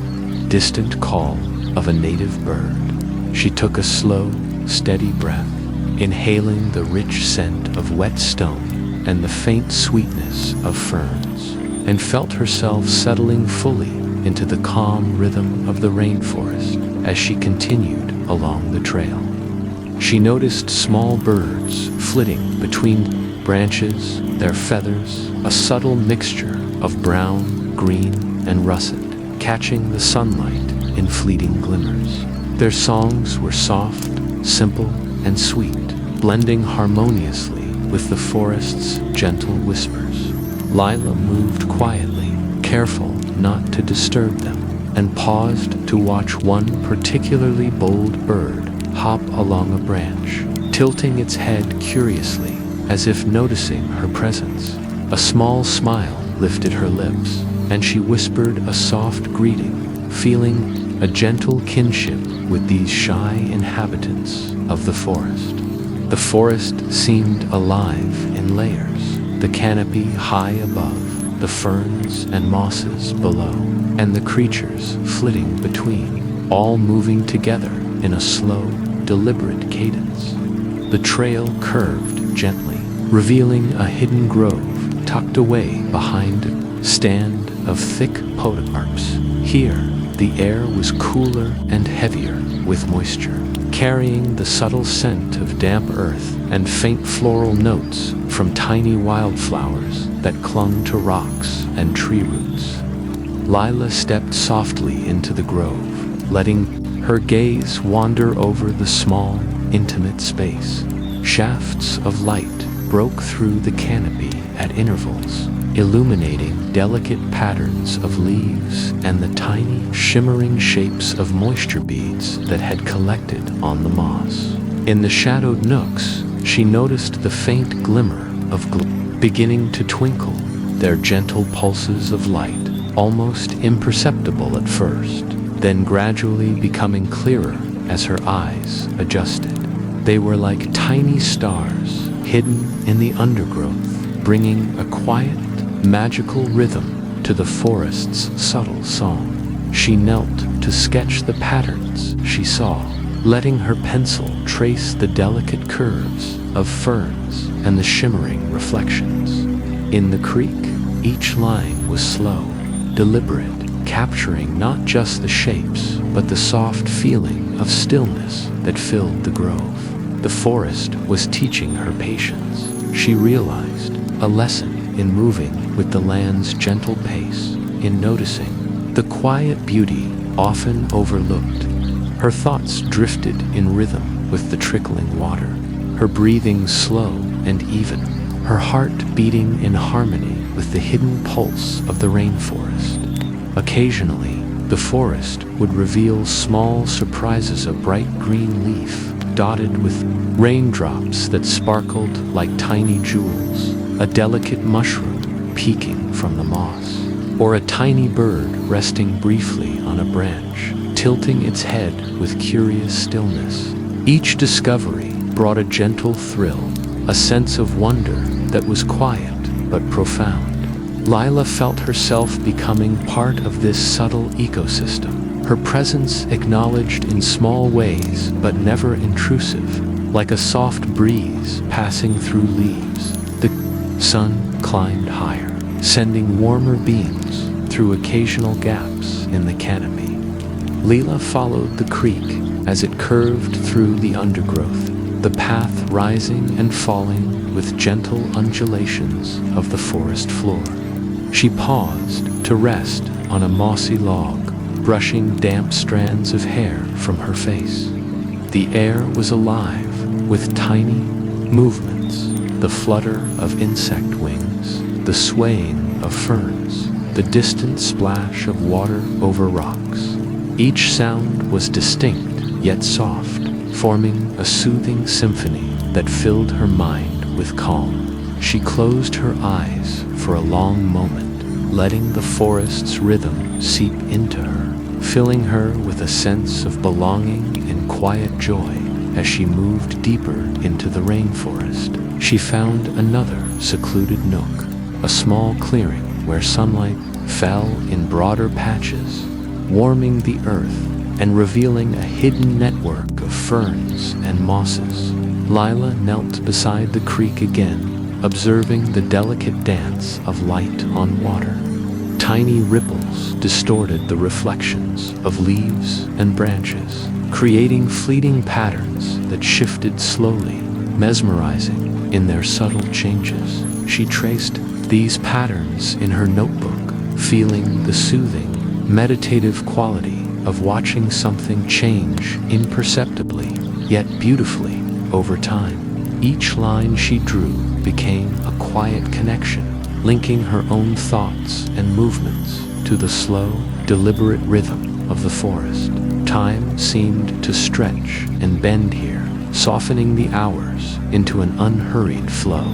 distant call of a native bird. She took a slow, steady breath, inhaling the rich scent of wet stone and the faint sweetness of ferns, and felt herself settling fully into the calm rhythm of the rainforest as she continued along the trail. She noticed small birds flitting between branches, their feathers a subtle mixture of brown, green, and russet, catching the sunlight in fleeting glimmers. Their songs were soft, simple, and sweet, blending harmoniously with the forest's gentle whispers. Lila moved quietly, careful not to disturb them, and paused to watch one particularly bold bird hop along a branch, tilting its head curiously as if noticing her presence. A small smile lifted her lips, and she whispered a soft greeting, feeling a gentle kinship with these shy inhabitants of the forest. The forest seemed alive in layers, the canopy high above, the ferns and mosses below, and the creatures flitting between, all moving together in a slow, deliberate cadence. The trail curved gently, revealing a hidden grove tucked away behind a stand of thick podocarps. Here, the air was cooler and heavier with moisture, carrying the subtle scent of damp earth and faint floral notes from tiny wildflowers that clung to rocks and tree roots. Lila stepped softly into the grove, letting her gaze wander over the small, intimate space. Shafts of light broke through the canopy at intervals, illuminating delicate patterns of leaves and the tiny, shimmering shapes of moisture beads that had collected on the moss. In the shadowed nooks, she noticed the faint glimmer of beginning to twinkle, their gentle pulses of light, almost imperceptible at first, then gradually becoming clearer as her eyes adjusted. They were like tiny stars hidden in the undergrowth, bringing a quiet, magical rhythm to the forest's subtle song. She knelt to sketch the patterns she saw, letting her pencil trace the delicate curves of ferns and the shimmering reflections. In the creek, each line was slow, deliberate, capturing not just the shapes, but the soft feeling of stillness that filled the grove. The forest was teaching her patience. She realized a lesson in moving with the land's gentle pace, in noticing the quiet beauty often overlooked. Her thoughts drifted in rhythm with the trickling water, her breathing slow and even, her heart beating in harmony with the hidden pulse of the rainforest. Occasionally, the forest would reveal small surprises, a bright green leaf dotted with raindrops that sparkled like tiny jewels, a delicate mushroom peeking from the moss, or a tiny bird resting briefly on a branch, tilting its head with curious stillness. Each discovery brought a gentle thrill, a sense of wonder that was quiet but profound. Lila felt herself becoming part of this subtle ecosystem, her presence acknowledged in small ways but never intrusive, like a soft breeze passing through leaves. The sun climbed higher, sending warmer beams through occasional gaps in the canopy. Lila followed the creek as it curved through the undergrowth, the path rising and falling with gentle undulations of the forest floor. She paused to rest on a mossy log, brushing damp strands of hair from her face. The air was alive with tiny movements, the flutter of insect wings, the swaying of ferns, the distant splash of water over rocks. Each sound was distinct yet soft, forming a soothing symphony that filled her mind with calm. She closed her eyes for a long moment, letting the forest's rhythm seep into her, filling her with a sense of belonging and quiet joy. As she moved deeper into the rainforest, she found another secluded nook, a small clearing where sunlight fell in broader patches, warming the earth and revealing a hidden network of ferns and mosses. Lila knelt beside the creek again, observing the delicate dance of light on water. Tiny ripples distorted the reflections of leaves and branches, creating fleeting patterns that shifted slowly, mesmerizing in their subtle changes. She traced these patterns in her notebook, feeling the soothing, meditative quality of watching something change imperceptibly, yet beautifully, over time. Each line she drew became a quiet connection, linking her own thoughts and movements to the slow, deliberate rhythm of the forest. Time seemed to stretch and bend here, softening the hours into an unhurried flow.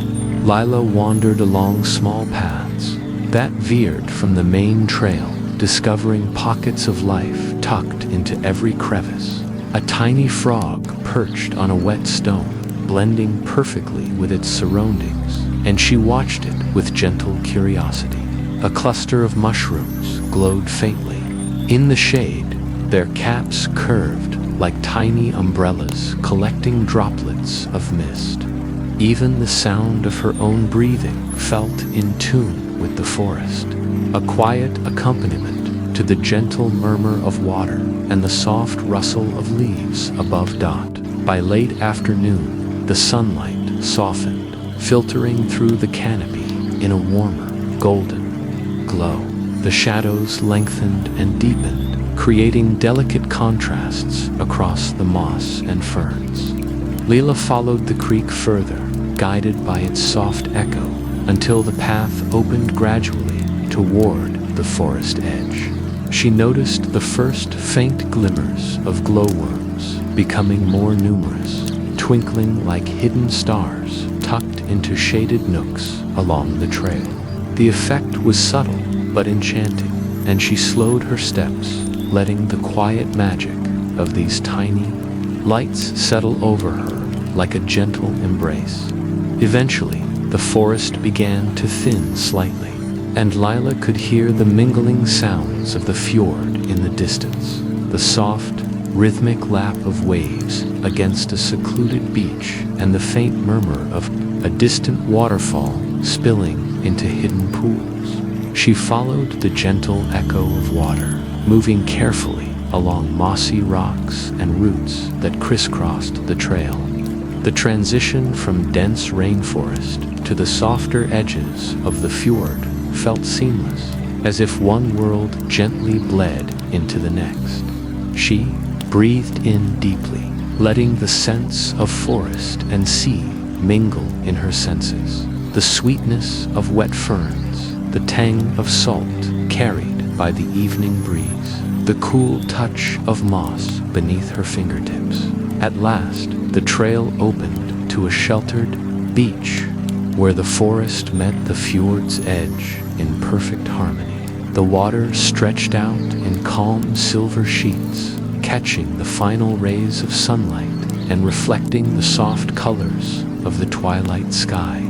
Lila wandered along small paths that veered from the main trail, discovering pockets of life tucked into every crevice. A tiny frog perched on a wet stone, blending perfectly with its surroundings, and she watched it with gentle curiosity. A cluster of mushrooms glowed faintly. In the shade, their caps curved like tiny umbrellas collecting droplets of mist. Even the sound of her own breathing felt in tune with the forest, a quiet accompaniment to the gentle murmur of water and the soft rustle of leaves above Dot. By late afternoon, the sunlight softened, filtering through the canopy in a warmer, golden glow. The shadows lengthened and deepened, creating delicate contrasts across the moss and ferns. Lila followed the creek further, guided by its soft echo, until the path opened gradually toward the forest edge. She noticed the first faint glimmers of glowworms, becoming more numerous, twinkling like hidden stars tucked into shaded nooks along the trail. The effect was subtle but enchanting, and she slowed her steps, letting the quiet magic of these tiny lights settle over her like a gentle embrace. Eventually, the forest began to thin slightly, and Lila could hear the mingling sounds of the fjord in the distance, the soft, rhythmic lap of waves against a secluded beach and the faint murmur of a distant waterfall spilling into hidden pools. She followed the gentle echo of water, moving carefully along mossy rocks and roots that crisscrossed the trail. The transition from dense rainforest to the softer edges of the fjord felt seamless, as if one world gently bled into the next. She breathed in deeply, letting the sense of forest and sea mingle in her senses. The sweetness of wet ferns, the tang of salt carried by the evening breeze, the cool touch of moss beneath her fingertips. At last, the trail opened to a sheltered beach where the forest met the fjord's edge in perfect harmony. The water stretched out in calm silver sheets, catching the final rays of sunlight and reflecting the soft colors of the twilight sky.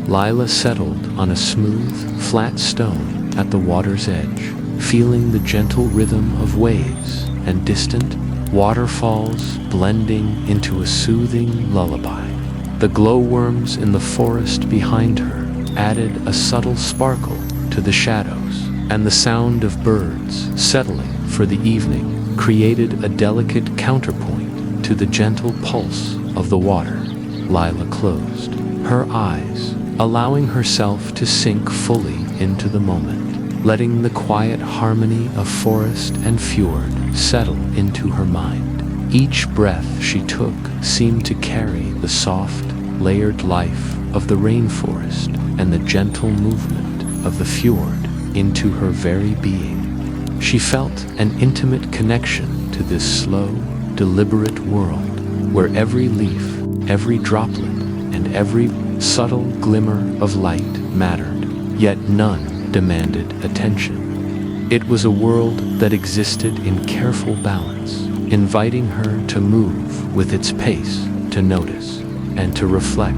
Lila settled on a smooth, flat stone at the water's edge, feeling the gentle rhythm of waves and distant waterfalls blending into a soothing lullaby. The glowworms in the forest behind her added a subtle sparkle to the shadows, and the sound of birds settling for the evening created a delicate counterpoint to the gentle pulse of the water. Lila closed her eyes, allowing herself to sink fully into the moment, letting the quiet harmony of forest and fjord settle into her mind. Each breath she took seemed to carry the soft, layered life of the rainforest and the gentle movement of the fjord into her very being. She felt an intimate connection to this slow, deliberate world, where every leaf, every droplet, and every subtle glimmer of light mattered, yet none demanded attention. It was a world that existed in careful balance, inviting her to move with its pace, to notice, and to reflect.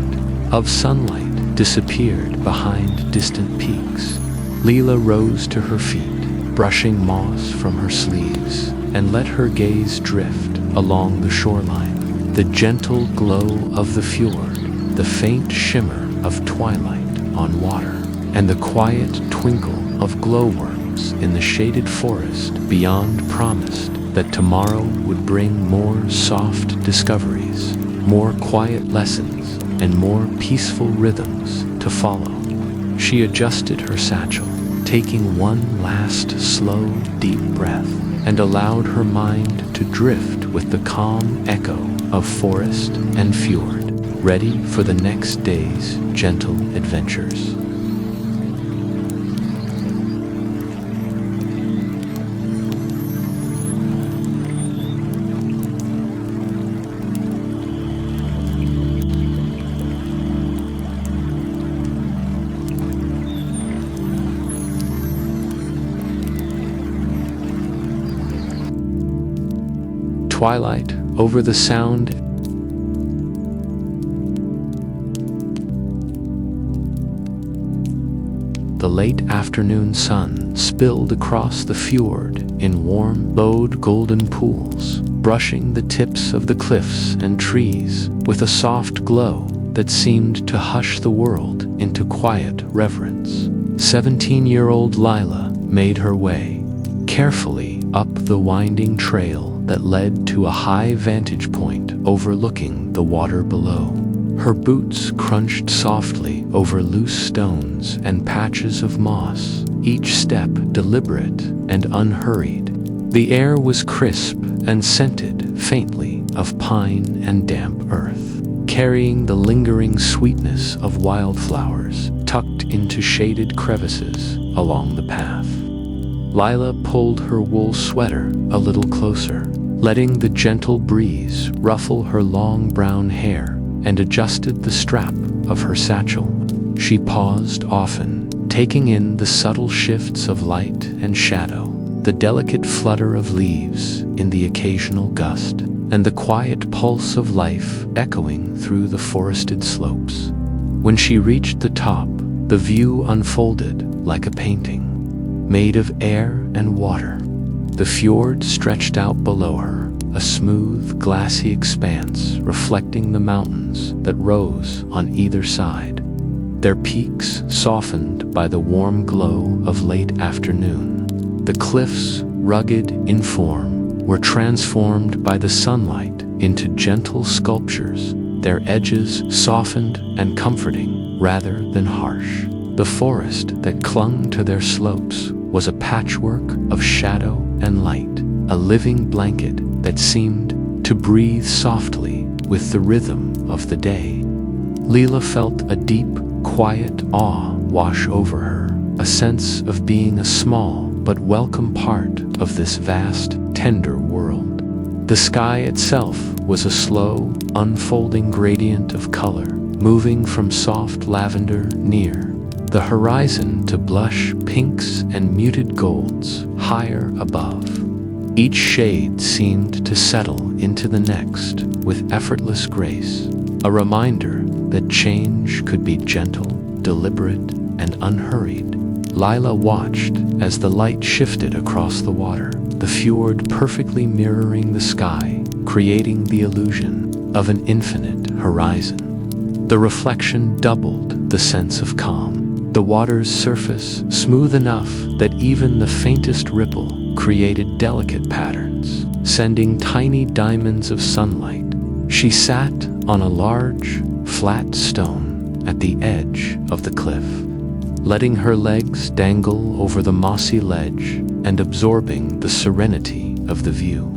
Of sunlight disappeared behind distant peaks. Lila rose to her feet, brushing moss from her sleeves, and let her gaze drift along the shoreline. The gentle glow of the fjord, the faint shimmer of twilight on water, and the quiet twinkle of glowworms in the shaded forest beyond promised that tomorrow would bring more soft discoveries, more quiet lessons, and more peaceful rhythms to follow. She adjusted her satchel, taking one last slow, deep breath, and allowed her mind to drift with the calm echo of forest and fjord, ready for the next day's gentle adventures. Twilight over the sound. The late afternoon sun spilled across the fjord in warm, bowed golden pools, brushing the tips of the cliffs and trees with a soft glow that seemed to hush the world into quiet reverence. 17-year-old Lila made her way, carefully up the winding trail that led to a high vantage point overlooking the water below. Her boots crunched softly over loose stones and patches of moss, each step deliberate and unhurried. The air was crisp and scented faintly of pine and damp earth, carrying the lingering sweetness of wildflowers tucked into shaded crevices along the path. Lila pulled her wool sweater a little closer, letting the gentle breeze ruffle her long brown hair, and adjusted the strap of her satchel. She paused often, taking in the subtle shifts of light and shadow, the delicate flutter of leaves in the occasional gust, and the quiet pulse of life echoing through the forested slopes. When she reached the top, the view unfolded like a painting, made of air and water. The fjord stretched out below her, a smooth, glassy expanse reflecting the mountains that rose on either side, their peaks softened by the warm glow of late afternoon. The cliffs, rugged in form, were transformed by the sunlight into gentle sculptures, their edges softened and comforting rather than harsh. The forest that clung to their slopes was a patchwork of shadow and light, a living blanket that seemed to breathe softly with the rhythm of the day. Lila felt a deep, quiet awe wash over her, a sense of being a small but welcome part of this vast, tender world. The sky itself was a slow, unfolding gradient of color, moving from soft lavender near the horizon to blush pinks and muted golds higher above. Each shade seemed to settle into the next with effortless grace, a reminder that change could be gentle, deliberate, and unhurried. Lila watched as the light shifted across the water, the fjord perfectly mirroring the sky, creating the illusion of an infinite horizon. The reflection doubled the sense of calm, the water's surface smooth enough that even the faintest ripple created delicate patterns, sending tiny diamonds of sunlight. She sat on a large, flat stone at the edge of the cliff, letting her legs dangle over the mossy ledge and absorbing the serenity of the view.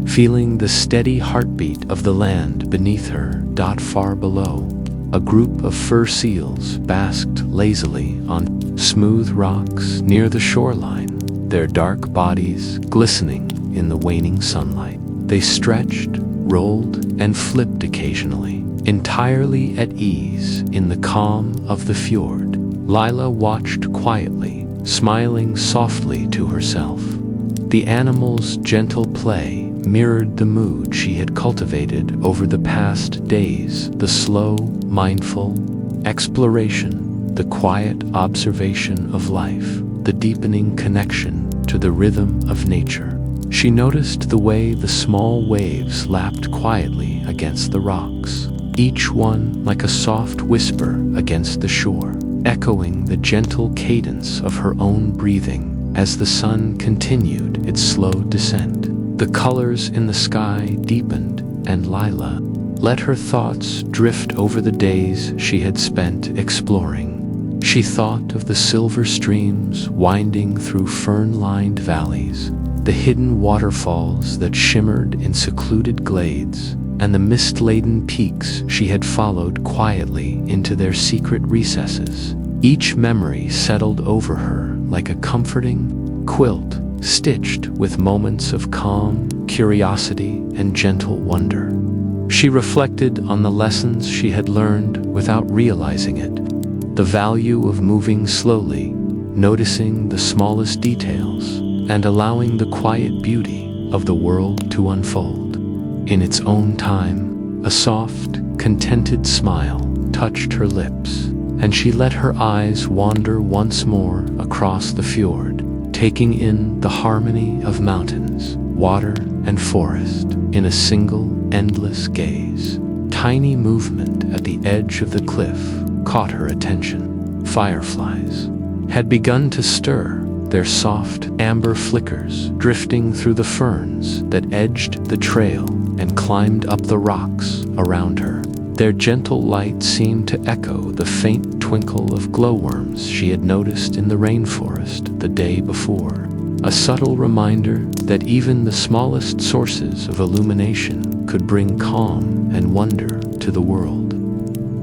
Feeling the steady heartbeat of the land beneath her. Far below, a group of fur seals basked lazily on smooth rocks near the shoreline, their dark bodies glistening in the waning sunlight. They stretched, rolled, and flipped occasionally, entirely at ease in the calm of the fjord. Lila watched quietly, smiling softly to herself. The animals' gentle play mirrored the mood she had cultivated over the past days, the slow, mindful exploration, the quiet observation of life, the deepening connection to the rhythm of nature. She noticed the way the small waves lapped quietly against the rocks, each one like a soft whisper against the shore, echoing the gentle cadence of her own breathing as the sun continued its slow descent. The colors in the sky deepened, and Lila let her thoughts drift over the days she had spent exploring. She thought of the silver streams winding through fern-lined valleys, the hidden waterfalls that shimmered in secluded glades, and the mist-laden peaks she had followed quietly into their secret recesses. Each memory settled over her like a comforting quilt, stitched with moments of calm, curiosity, and gentle wonder. She reflected on the lessons she had learned without realizing it, the value of moving slowly, noticing the smallest details, and allowing the quiet beauty of the world to unfold. In its own time, a soft, contented smile touched her lips, and she let her eyes wander once more across the fjord, taking in the harmony of mountains, water, and forest in a single, endless gaze. Tiny movement at the edge of the cliff caught her attention. Fireflies had begun to stir, their soft, amber flickers drifting through the ferns that edged the trail and climbed up the rocks around her. Their gentle light seemed to echo the faint twinkle of glowworms she had noticed in the rainforest the day before, a subtle reminder that even the smallest sources of illumination could bring calm and wonder to the world.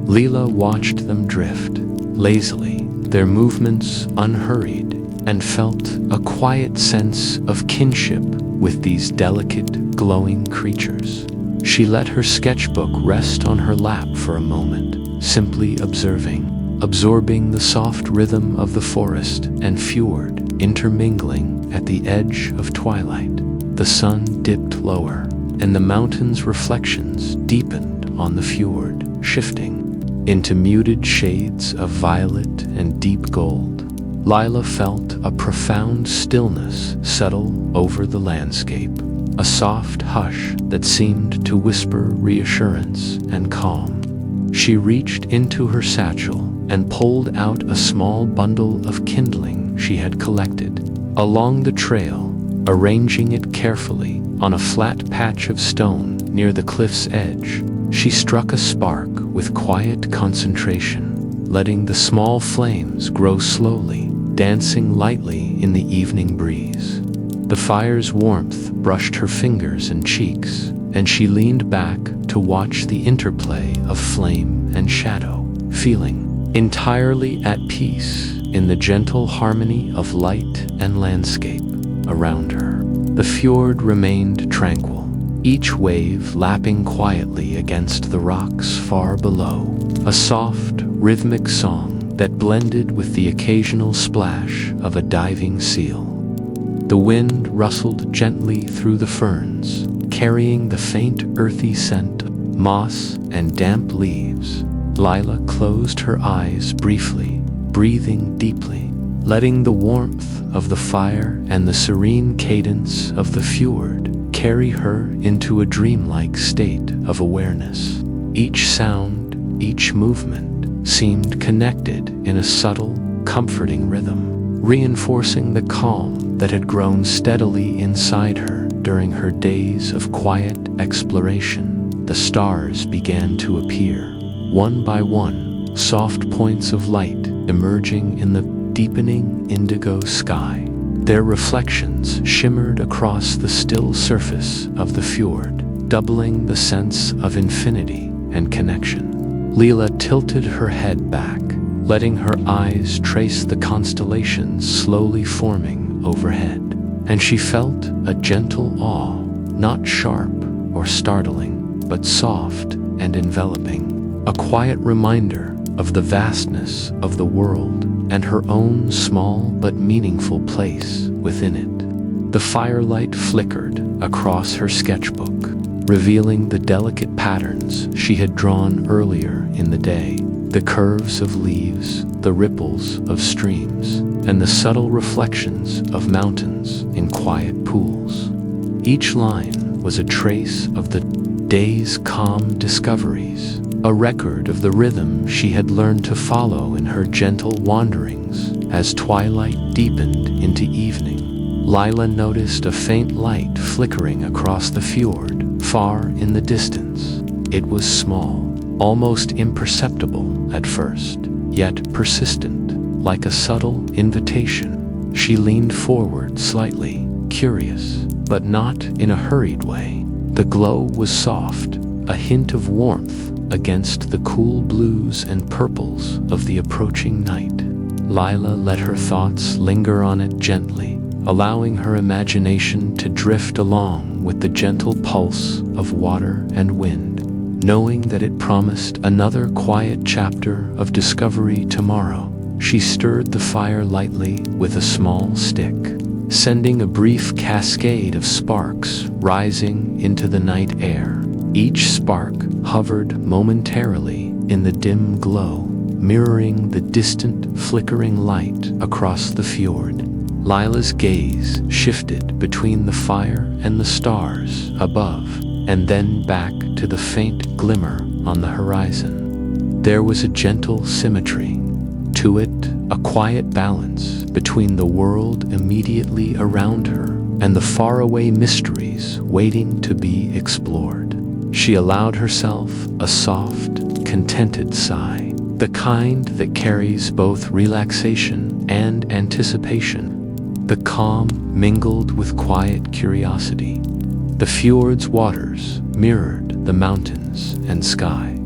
Lila watched them drift, lazily, their movements unhurried, and felt a quiet sense of kinship with these delicate, glowing creatures. She let her sketchbook rest on her lap for a moment, simply absorbing the soft rhythm of the forest and fjord intermingling at the edge of twilight. The sun dipped lower, and the mountain's reflections deepened on the fjord, shifting into muted shades of violet and deep gold. Lila felt a profound stillness settle over the landscape, a soft hush that seemed to whisper reassurance and calm. She reached into her satchel and pulled out a small bundle of kindling she had collected along the trail, arranging it carefully on a flat patch of stone near the cliff's edge. She struck a spark with quiet concentration, letting the small flames grow slowly, dancing lightly in the evening breeze. The fire's warmth brushed her fingers and cheeks, and she leaned back to watch the interplay of flame and shadow, feeling entirely at peace in the gentle harmony of light and landscape around her. The fjord remained tranquil, each wave lapping quietly against the rocks far below, a soft, rhythmic song that blended with the occasional splash of a diving seal. The wind rustled gently through the ferns, carrying the faint earthy scent of moss and damp leaves. Lila closed her eyes briefly, breathing deeply, letting the warmth of the fire and the serene cadence of the fjord carry her into a dreamlike state of awareness. Each sound, each movement seemed connected in a subtle, comforting rhythm, reinforcing the calm that had grown steadily inside her during her days of quiet exploration. The stars began to appear, one by one, soft points of light emerging in the deepening indigo sky. Their reflections shimmered across the still surface of the fjord, doubling the sense of infinity and connection. Lila tilted her head back, letting her eyes trace the constellations slowly forming overhead, and she felt a gentle awe, not sharp or startling, but soft and enveloping, a quiet reminder of the vastness of the world and her own small but meaningful place within it. The firelight flickered across her sketchbook, revealing the delicate patterns she had drawn earlier in the day, the curves of leaves, the ripples of streams, and the subtle reflections of mountains in quiet pools. Each line was a trace of the day's calm discoveries, a record of the rhythm she had learned to follow in her gentle wanderings. As twilight deepened into evening, Lila noticed a faint light flickering across the fjord, far in the distance. It was small, almost imperceptible at first, yet persistent, like a subtle invitation. She leaned forward slightly, curious, but not in a hurried way. The glow was soft, a hint of warmth against the cool blues and purples of the approaching night. Lila let her thoughts linger on it gently, allowing her imagination to drift along with the gentle pulse of water and wind, knowing that it promised another quiet chapter of discovery tomorrow. She stirred the fire lightly with a small stick, sending a brief cascade of sparks rising into the night air. Each spark hovered momentarily in the dim glow, mirroring the distant flickering light across the fjord. Lila's gaze shifted between the fire and the stars above, and then back to the faint glimmer on the horizon. There was a gentle symmetry to it, a quiet balance between the world immediately around her and the faraway mysteries waiting to be explored. She allowed herself a soft, contented sigh, the kind that carries both relaxation and anticipation. The calm mingled with quiet curiosity. The fjord's waters mirrored the mountains and sky,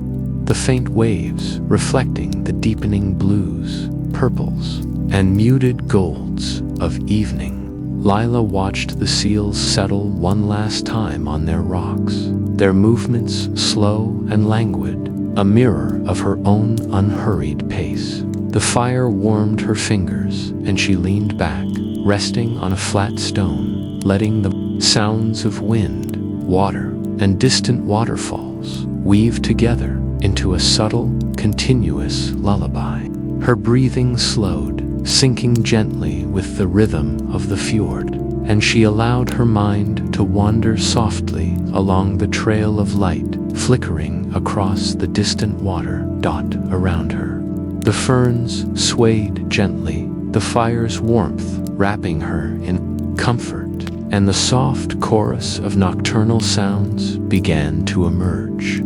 the faint waves reflecting the deepening blues, purples, and muted golds of evening. Lila watched the seals settle one last time on their rocks, their movements slow and languid, a mirror of her own unhurried pace. The fire warmed her fingers, and she leaned back, resting on a flat stone, letting the sounds of wind, water, and distant waterfalls weave together into a subtle, continuous lullaby. Her breathing slowed, sinking gently with the rhythm of the fjord, and she allowed her mind to wander softly along the trail of light flickering across the distant water dot around her. The ferns swayed gently, the fire's warmth wrapping her in comfort, and the soft chorus of nocturnal sounds began to emerge.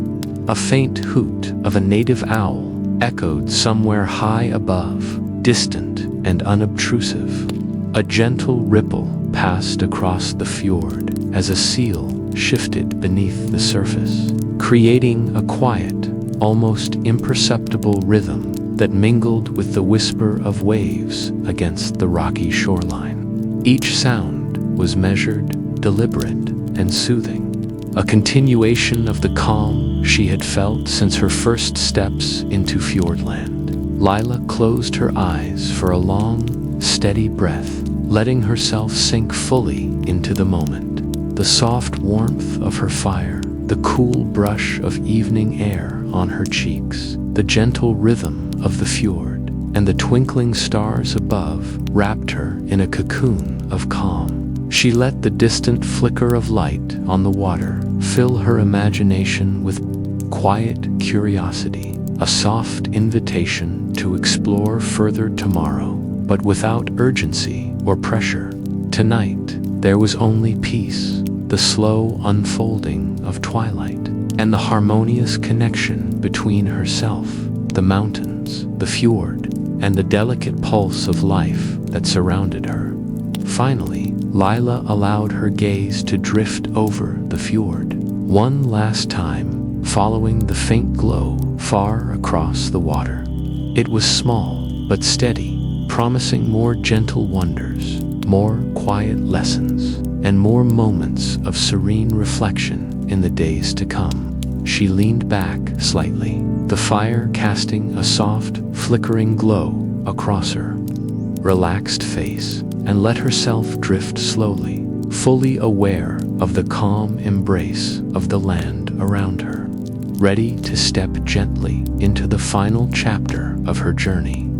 A faint hoot of a native owl echoed somewhere high above, distant and unobtrusive. A gentle ripple passed across the fjord as a seal shifted beneath the surface, creating a quiet, almost imperceptible rhythm that mingled with the whisper of waves against the rocky shoreline. Each sound was measured, deliberate, and soothing, a continuation of the calm she had felt since her first steps into Fiordland. Lila closed her eyes for a long, steady breath, letting herself sink fully into the moment. The soft warmth of her fire, the cool brush of evening air on her cheeks, the gentle rhythm of the fjord, and the twinkling stars above wrapped her in a cocoon of calm. She let the distant flicker of light on the water fill her imagination with quiet curiosity, a soft invitation to explore further tomorrow, but without urgency or pressure. Tonight, there was only peace, the slow unfolding of twilight, and the harmonious connection between herself, the mountains, the fjord, and the delicate pulse of life that surrounded her. Finally, Lila allowed her gaze to drift over the fjord, one last time, following the faint glow far across the water. It was small, but steady, promising more gentle wonders, more quiet lessons, and more moments of serene reflection in the days to come. She leaned back slightly, the fire casting a soft, flickering glow across her relaxed face, and let herself drift slowly, fully aware of the calm embrace of the land around her, ready to step gently into the final chapter of her journey.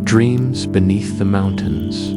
Dreams beneath the mountains.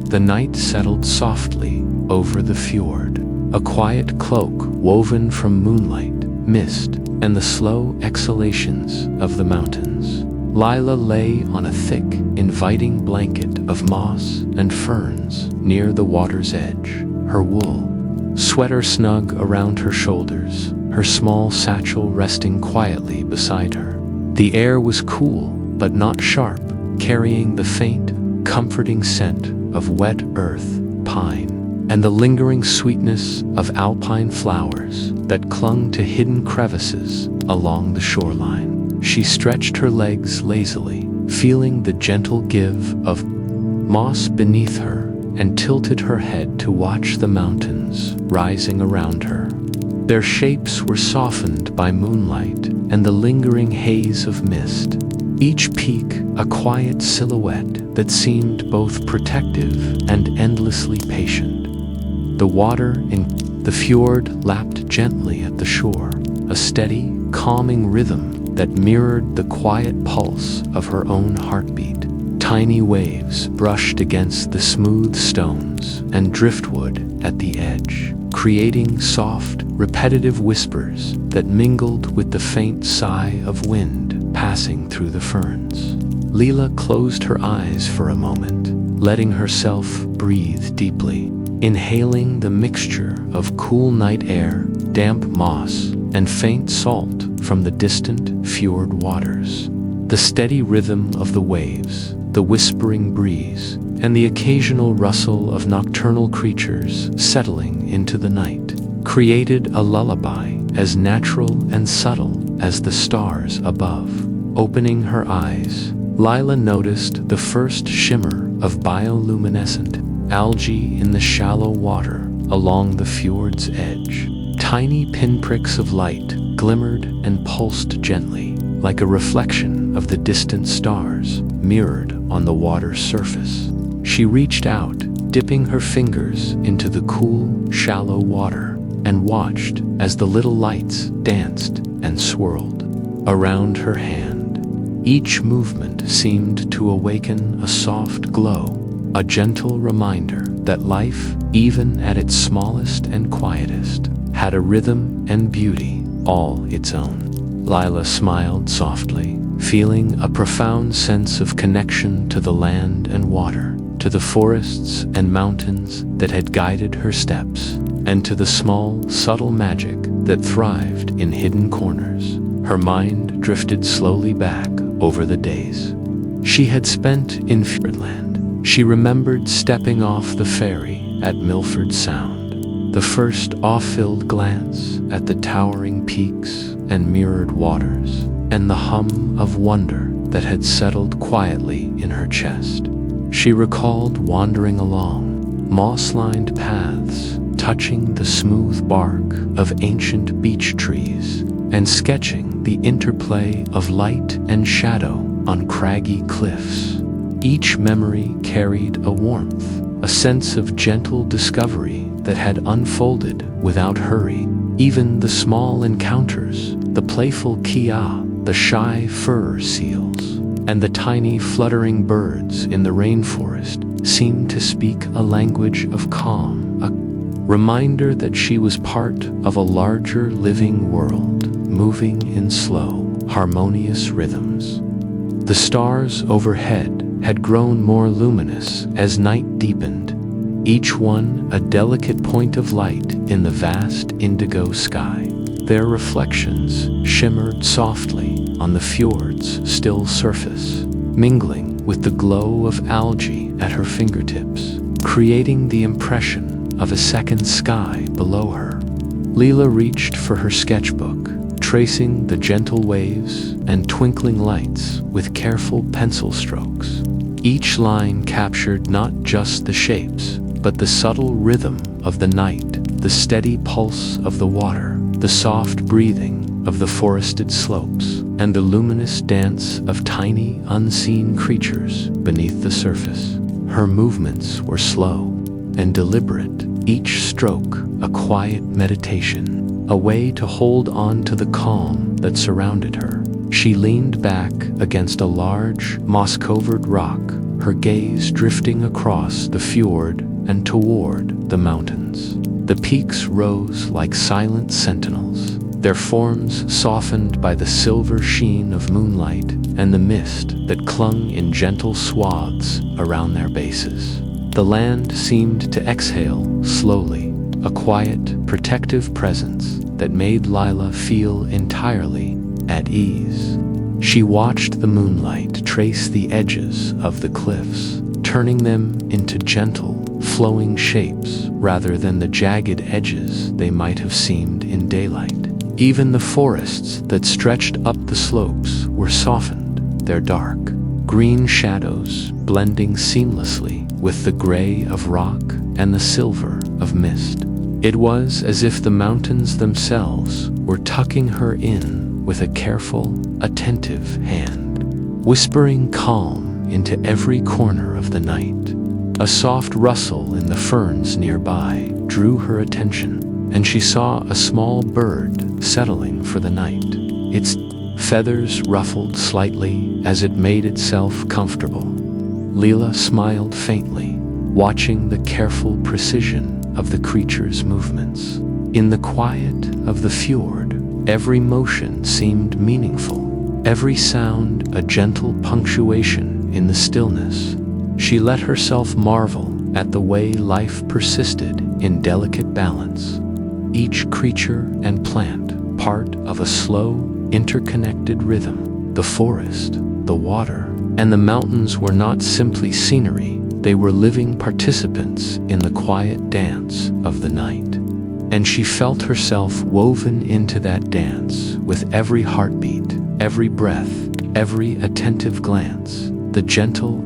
The night settled softly over the fjord, a quiet cloak woven from moonlight, mist, and the slow exhalations of the mountains. Lila lay on a thick, inviting blanket of moss and ferns near the water's edge, her wool sweater snug around her shoulders, her small satchel resting quietly beside her. The air was cool, but not sharp, carrying the faint, comforting scent of wet earth, pine, and the lingering sweetness of alpine flowers that clung to hidden crevices along the shoreline. She stretched her legs lazily, feeling the gentle give of moss beneath her, and tilted her head to watch the mountains rising around her. Their shapes were softened by moonlight and the lingering haze of mist, each peak a quiet silhouette that seemed both protective and endlessly patient. The water in the fjord lapped gently at the shore, a steady, calming rhythm that mirrored the quiet pulse of her own heartbeat. Tiny waves brushed against the smooth stones and driftwood at the edge, creating soft, repetitive whispers that mingled with the faint sigh of wind passing through the ferns. Lila closed her eyes for a moment, letting herself breathe deeply, inhaling the mixture of cool night air, damp moss, and faint salt from the distant fjord waters. The steady rhythm of the waves, the whispering breeze, and the occasional rustle of nocturnal creatures settling into the night created a lullaby as natural and subtle as the stars above. Opening her eyes, Lila noticed the first shimmer of bioluminescent algae in the shallow water along the fjord's edge. Tiny pinpricks of light glimmered and pulsed gently, like a reflection of the distant stars mirrored on the water's surface. She reached out, dipping her fingers into the cool, shallow water, and watched as the little lights danced and swirled around her hand. Each movement seemed to awaken a soft glow, a gentle reminder that life, even at its smallest and quietest, had a rhythm and beauty all its own. Lila smiled softly, feeling a profound sense of connection to the land and water, to the forests and mountains that had guided her steps, and to the small, subtle magic that thrived in hidden corners. Her mind drifted slowly back over the days she had spent in Fiordland. She remembered stepping off the ferry at Milford Sound, the first awe-filled glance at the towering peaks and mirrored waters, and the hum of wonder that had settled quietly in her chest. She recalled wandering along moss-lined paths, touching the smooth bark of ancient beech trees, and sketching the interplay of light and shadow on craggy cliffs. Each memory carried a warmth, a sense of gentle discovery that had unfolded without hurry. Even the small encounters, the playful kia, the shy fur seals, and the tiny fluttering birds in the rainforest seemed to speak a language of calm, a reminder that she was part of a larger living world, moving in slow, harmonious rhythms. The stars overhead had grown more luminous as night deepened, each one a delicate point of light in the vast indigo sky. Their reflections shimmered softly on the fjord's still surface, mingling with the glow of algae at her fingertips, creating the impression of a second sky below her. Lila reached for her sketchbook, tracing the gentle waves and twinkling lights with careful pencil strokes. Each line captured not just the shapes, but the subtle rhythm of the night, the steady pulse of the water, the soft breathing of the forested slopes, and the luminous dance of tiny, unseen creatures beneath the surface. Her movements were slow and deliberate, each stroke a quiet meditation, a way to hold on to the calm that surrounded her. She leaned back against a large, moss-covered rock, her gaze drifting across the fjord and toward the mountains. The peaks rose like silent sentinels, their forms softened by the silver sheen of moonlight and the mist that clung in gentle swaths around their bases. The land seemed to exhale slowly, a quiet, protective presence that made Lila feel entirely at ease. She watched the moonlight trace the edges of the cliffs, turning them into gentle, flowing shapes rather than the jagged edges they might have seemed in daylight. Even the forests that stretched up the slopes were softened, their dark, green shadows blending seamlessly with the gray of rock and the silver of mist. It was as if the mountains themselves were tucking her in with a careful, attentive hand. whispering calm into every corner of the night. A soft rustle in the ferns nearby drew her attention, and she saw a small bird settling for the night. Its feathers ruffled slightly as it made itself comfortable. Lila smiled faintly, watching the careful precision of the creature's movements. In the quiet of the fjord, every motion seemed meaningful, every sound a gentle punctuation in the stillness. She let herself marvel at the way life persisted in delicate balance. Each creature and plant part of a slow, interconnected rhythm. The forest, the water, and the mountains were not simply scenery, they were living participants in the quiet dance of the night. And she felt herself woven into that dance with every heartbeat, every breath, every attentive glance. The gentle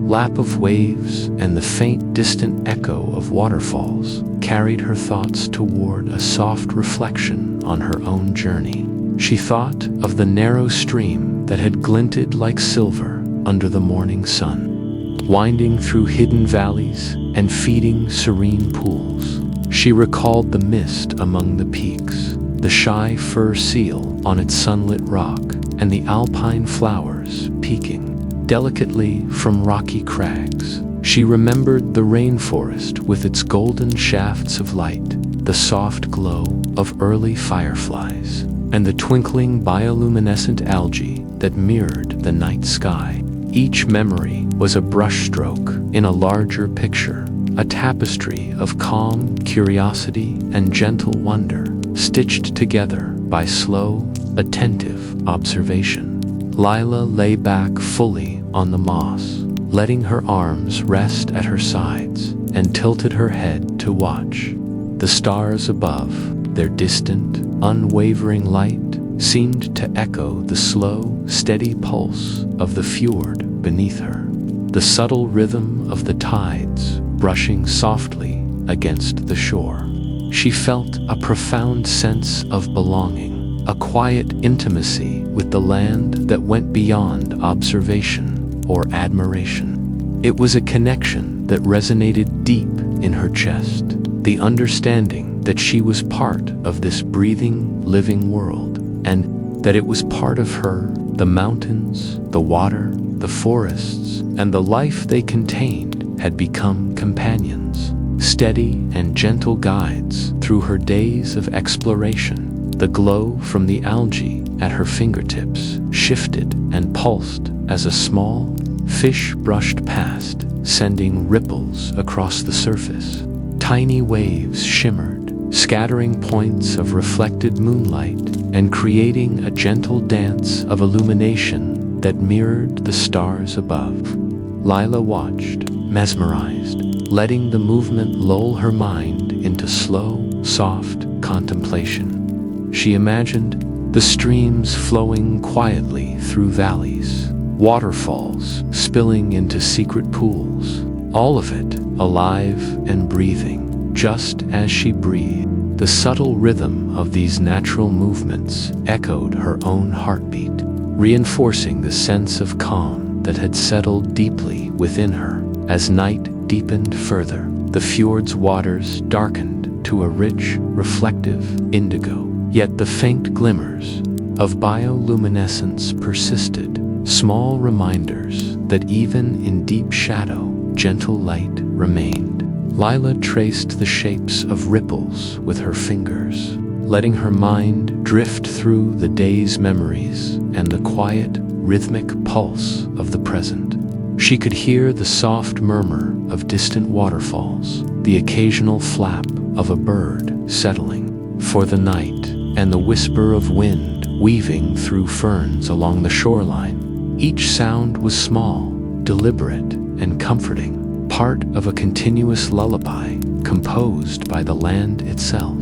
lap of waves and the faint distant echo of waterfalls carried her thoughts toward a soft reflection on her own journey. She thought of the narrow stream that had glinted like silver under the morning sun, winding through hidden valleys and feeding serene pools. She recalled the mist among the peaks, the shy fur seal on its sunlit rock, and the alpine flowers peeking delicately from rocky crags. She remembered the rainforest with its golden shafts of light, the soft glow of early fireflies, and the twinkling bioluminescent algae that mirrored the night sky. Each memory was a brushstroke in a larger picture, a tapestry of calm curiosity and gentle wonder, stitched together by slow, attentive observation. Lila lay back fully on the moss, letting her arms rest at her sides, and tilted her head to watch. The stars above, their distant, unwavering light, seemed to echo the slow, steady pulse of the fjord beneath her, the subtle rhythm of the tides brushing softly against the shore. She felt a profound sense of belonging, a quiet intimacy with the land that went beyond observation or admiration. It was a connection that resonated deep in her chest, the understanding that she was part of this breathing, living world, and that it was part of her, the mountains, the water, the forests, and the life they contained had become companions, steady and gentle guides through her days of exploration. The glow from the algae at her fingertips shifted and pulsed as a small fish brushed past, sending ripples across the surface. Tiny waves shimmered, scattering points of reflected moonlight and creating a gentle dance of illumination that mirrored the stars above. Lila watched, mesmerized, letting the movement lull her mind into slow, soft contemplation. She imagined the streams flowing quietly through valleys, waterfalls spilling into secret pools, all of it alive and breathing, just as she breathed. The subtle rhythm of these natural movements echoed her own heartbeat, reinforcing the sense of calm that had settled deeply within her. As night deepened further, the fjord's waters darkened to a rich, reflective indigo. Yet the faint glimmers of bioluminescence persisted, small reminders that even in deep shadow, gentle light remained. Lila traced the shapes of ripples with her fingers, letting her mind drift through the day's memories and the quiet, rhythmic pulse of the present. She could hear the soft murmur of distant waterfalls, the occasional flap of a bird settling for the night, and the whisper of wind weaving through ferns along the shoreline. Each sound was small, deliberate, and comforting, part of a continuous lullaby composed by the land itself.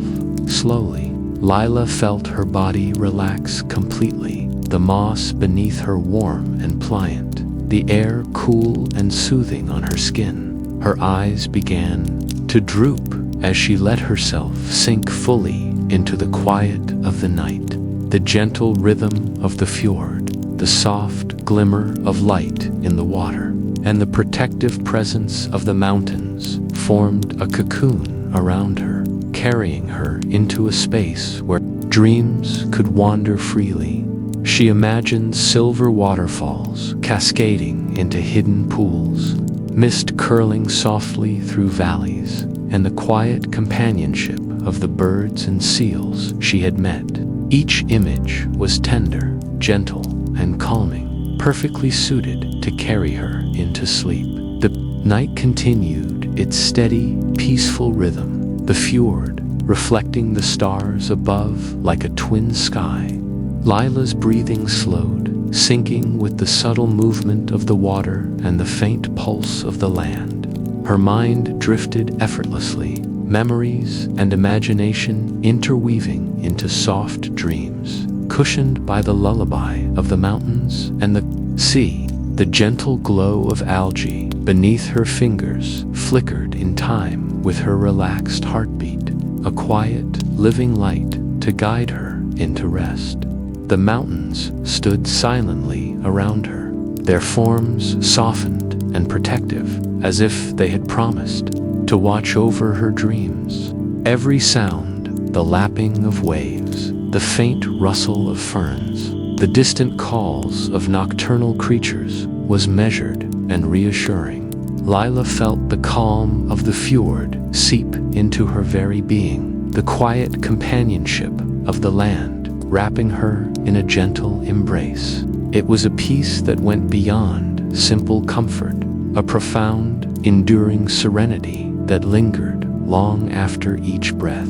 Slowly, Lila felt her body relax completely, the moss beneath her warm and pliant, the air cool and soothing on her skin. Her eyes began to droop as she let herself sink fully into the quiet of the night. The gentle rhythm of the fjord, the soft glimmer of light in the water, and the protective presence of the mountains formed a cocoon around her, carrying her into a space where dreams could wander freely. She imagined silver waterfalls cascading into hidden pools, mist curling softly through valleys, and the quiet companionship of the birds and seals she had met. Each image was tender, gentle, and calming, perfectly suited to carry her into sleep. The night continued its steady, peaceful rhythm, the fjord reflecting the stars above like a twin sky. Lila's breathing slowed, syncing with the subtle movement of the water and the faint pulse of the land. Her mind drifted effortlessly, memories and imagination interweaving into soft dreams, cushioned by the lullaby of the mountains and the sea. The gentle glow of algae beneath her fingers flickered in time with her relaxed heartbeat, a quiet, living light to guide her into rest. The mountains stood silently around her, their forms softened and protective, as if they had promised to watch over her dreams. Every sound, the lapping of waves, the faint rustle of ferns, the distant calls of nocturnal creatures, was measured and reassuring. Lila felt the calm of the fjord seep into her very being, the quiet companionship of the land wrapping her in a gentle embrace. It was a peace that went beyond simple comfort, a profound, enduring serenity that lingered long after each breath.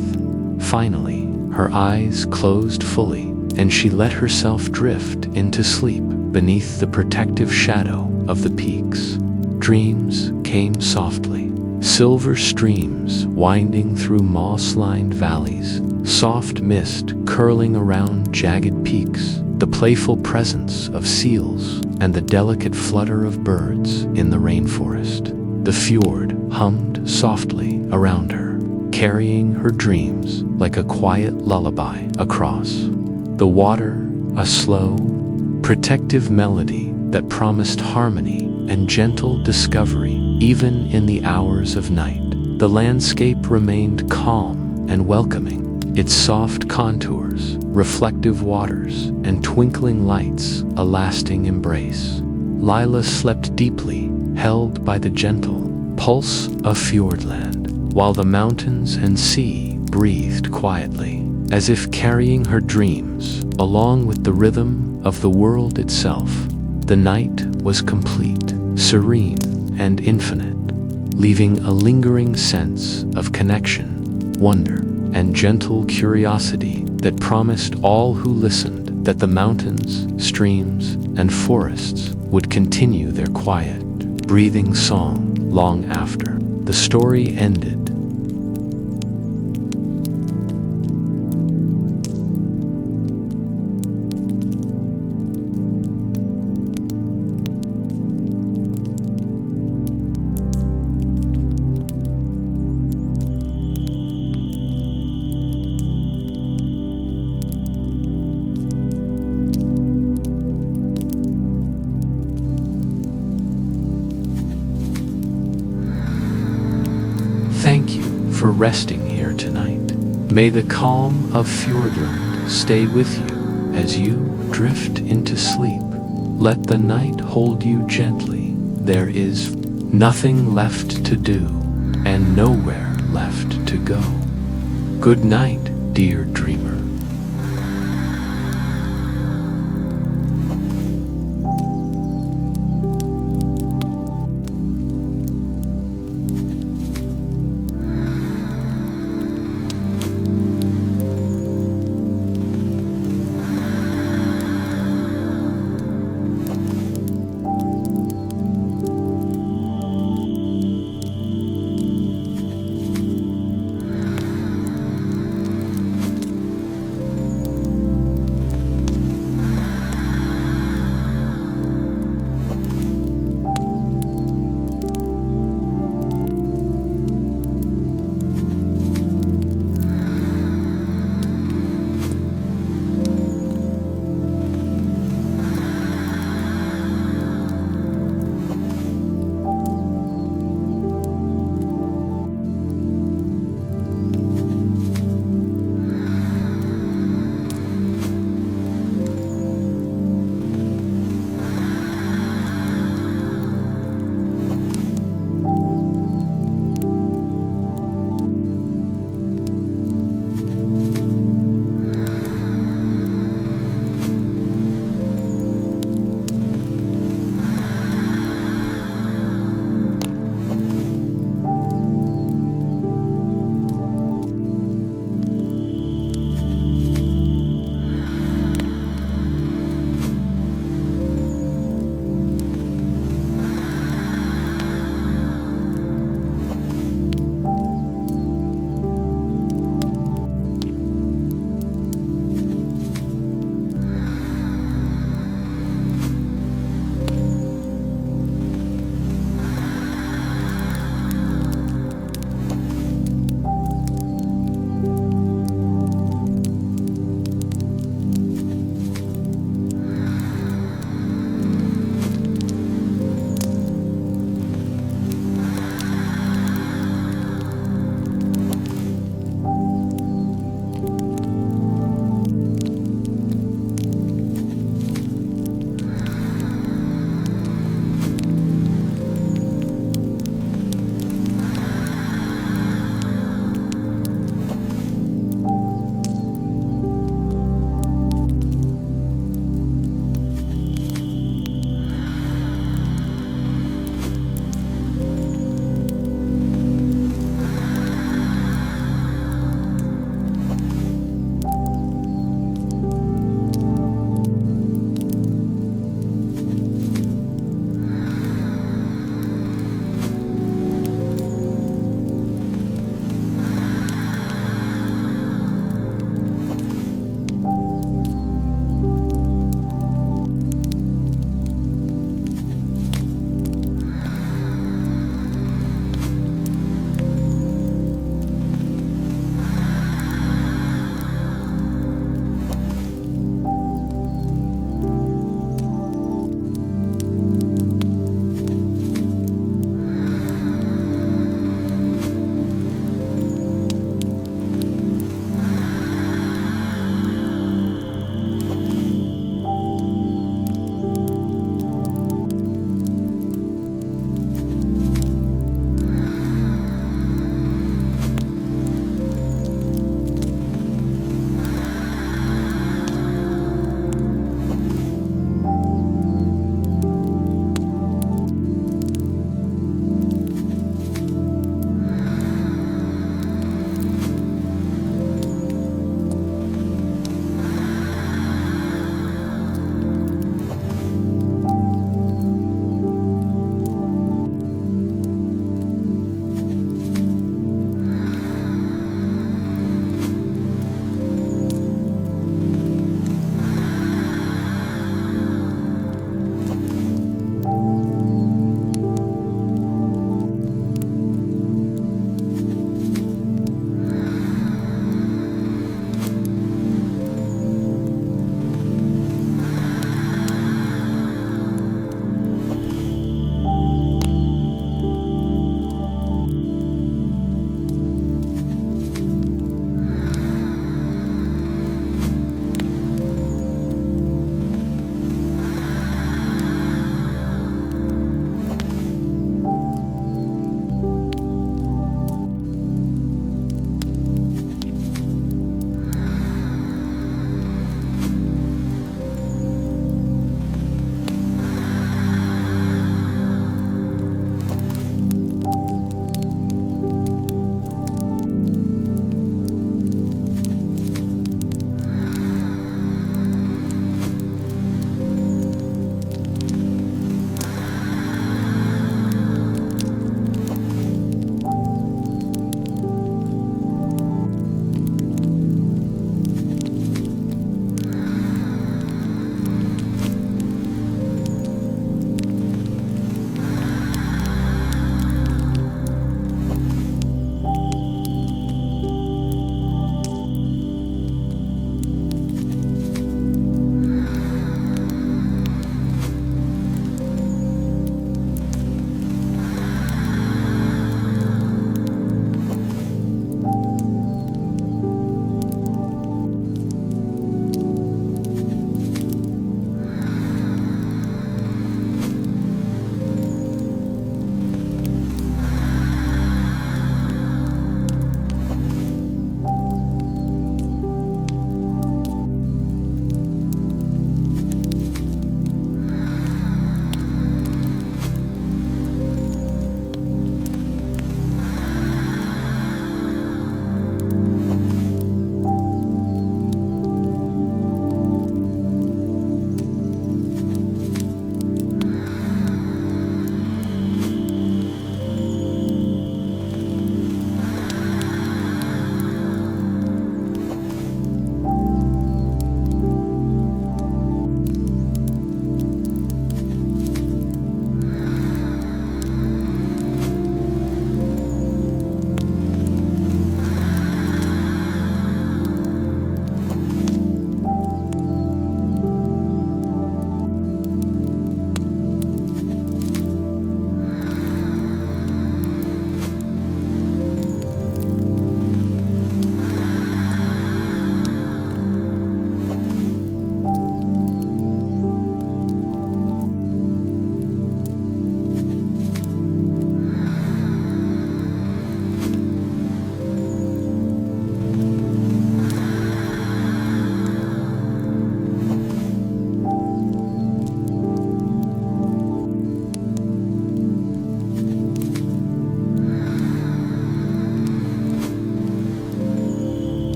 Finally, her eyes closed fully, and she let herself drift into sleep beneath the protective shadow of the peaks. Dreams came softly, silver streams winding through moss-lined valleys, soft mist curling around jagged peaks, the playful presence of seals, and the delicate flutter of birds in the rainforest. The fjord hummed softly around her, carrying her dreams like a quiet lullaby across the water, a slow, protective melody that promised harmony and gentle discovery even in the hours of night. The landscape remained calm and welcoming, its soft contours, reflective waters, and twinkling lights a lasting embrace. Lila slept deeply, held by the gentle pulse of Fiordland, while the mountains and sea breathed quietly, as if carrying her dreams along with the rhythm of the world itself. The night was complete, serene, and infinite, leaving a lingering sense of connection, wonder, and gentle curiosity that promised all who listened that the mountains, streams, and forests would continue their quiet, breathing song long after the story ended. Thank you for resting here tonight. May the calm of Fiordland stay with you as you drift into sleep. Let the night hold you gently. There is nothing left to do and nowhere left to go. Good night, dear dreamer.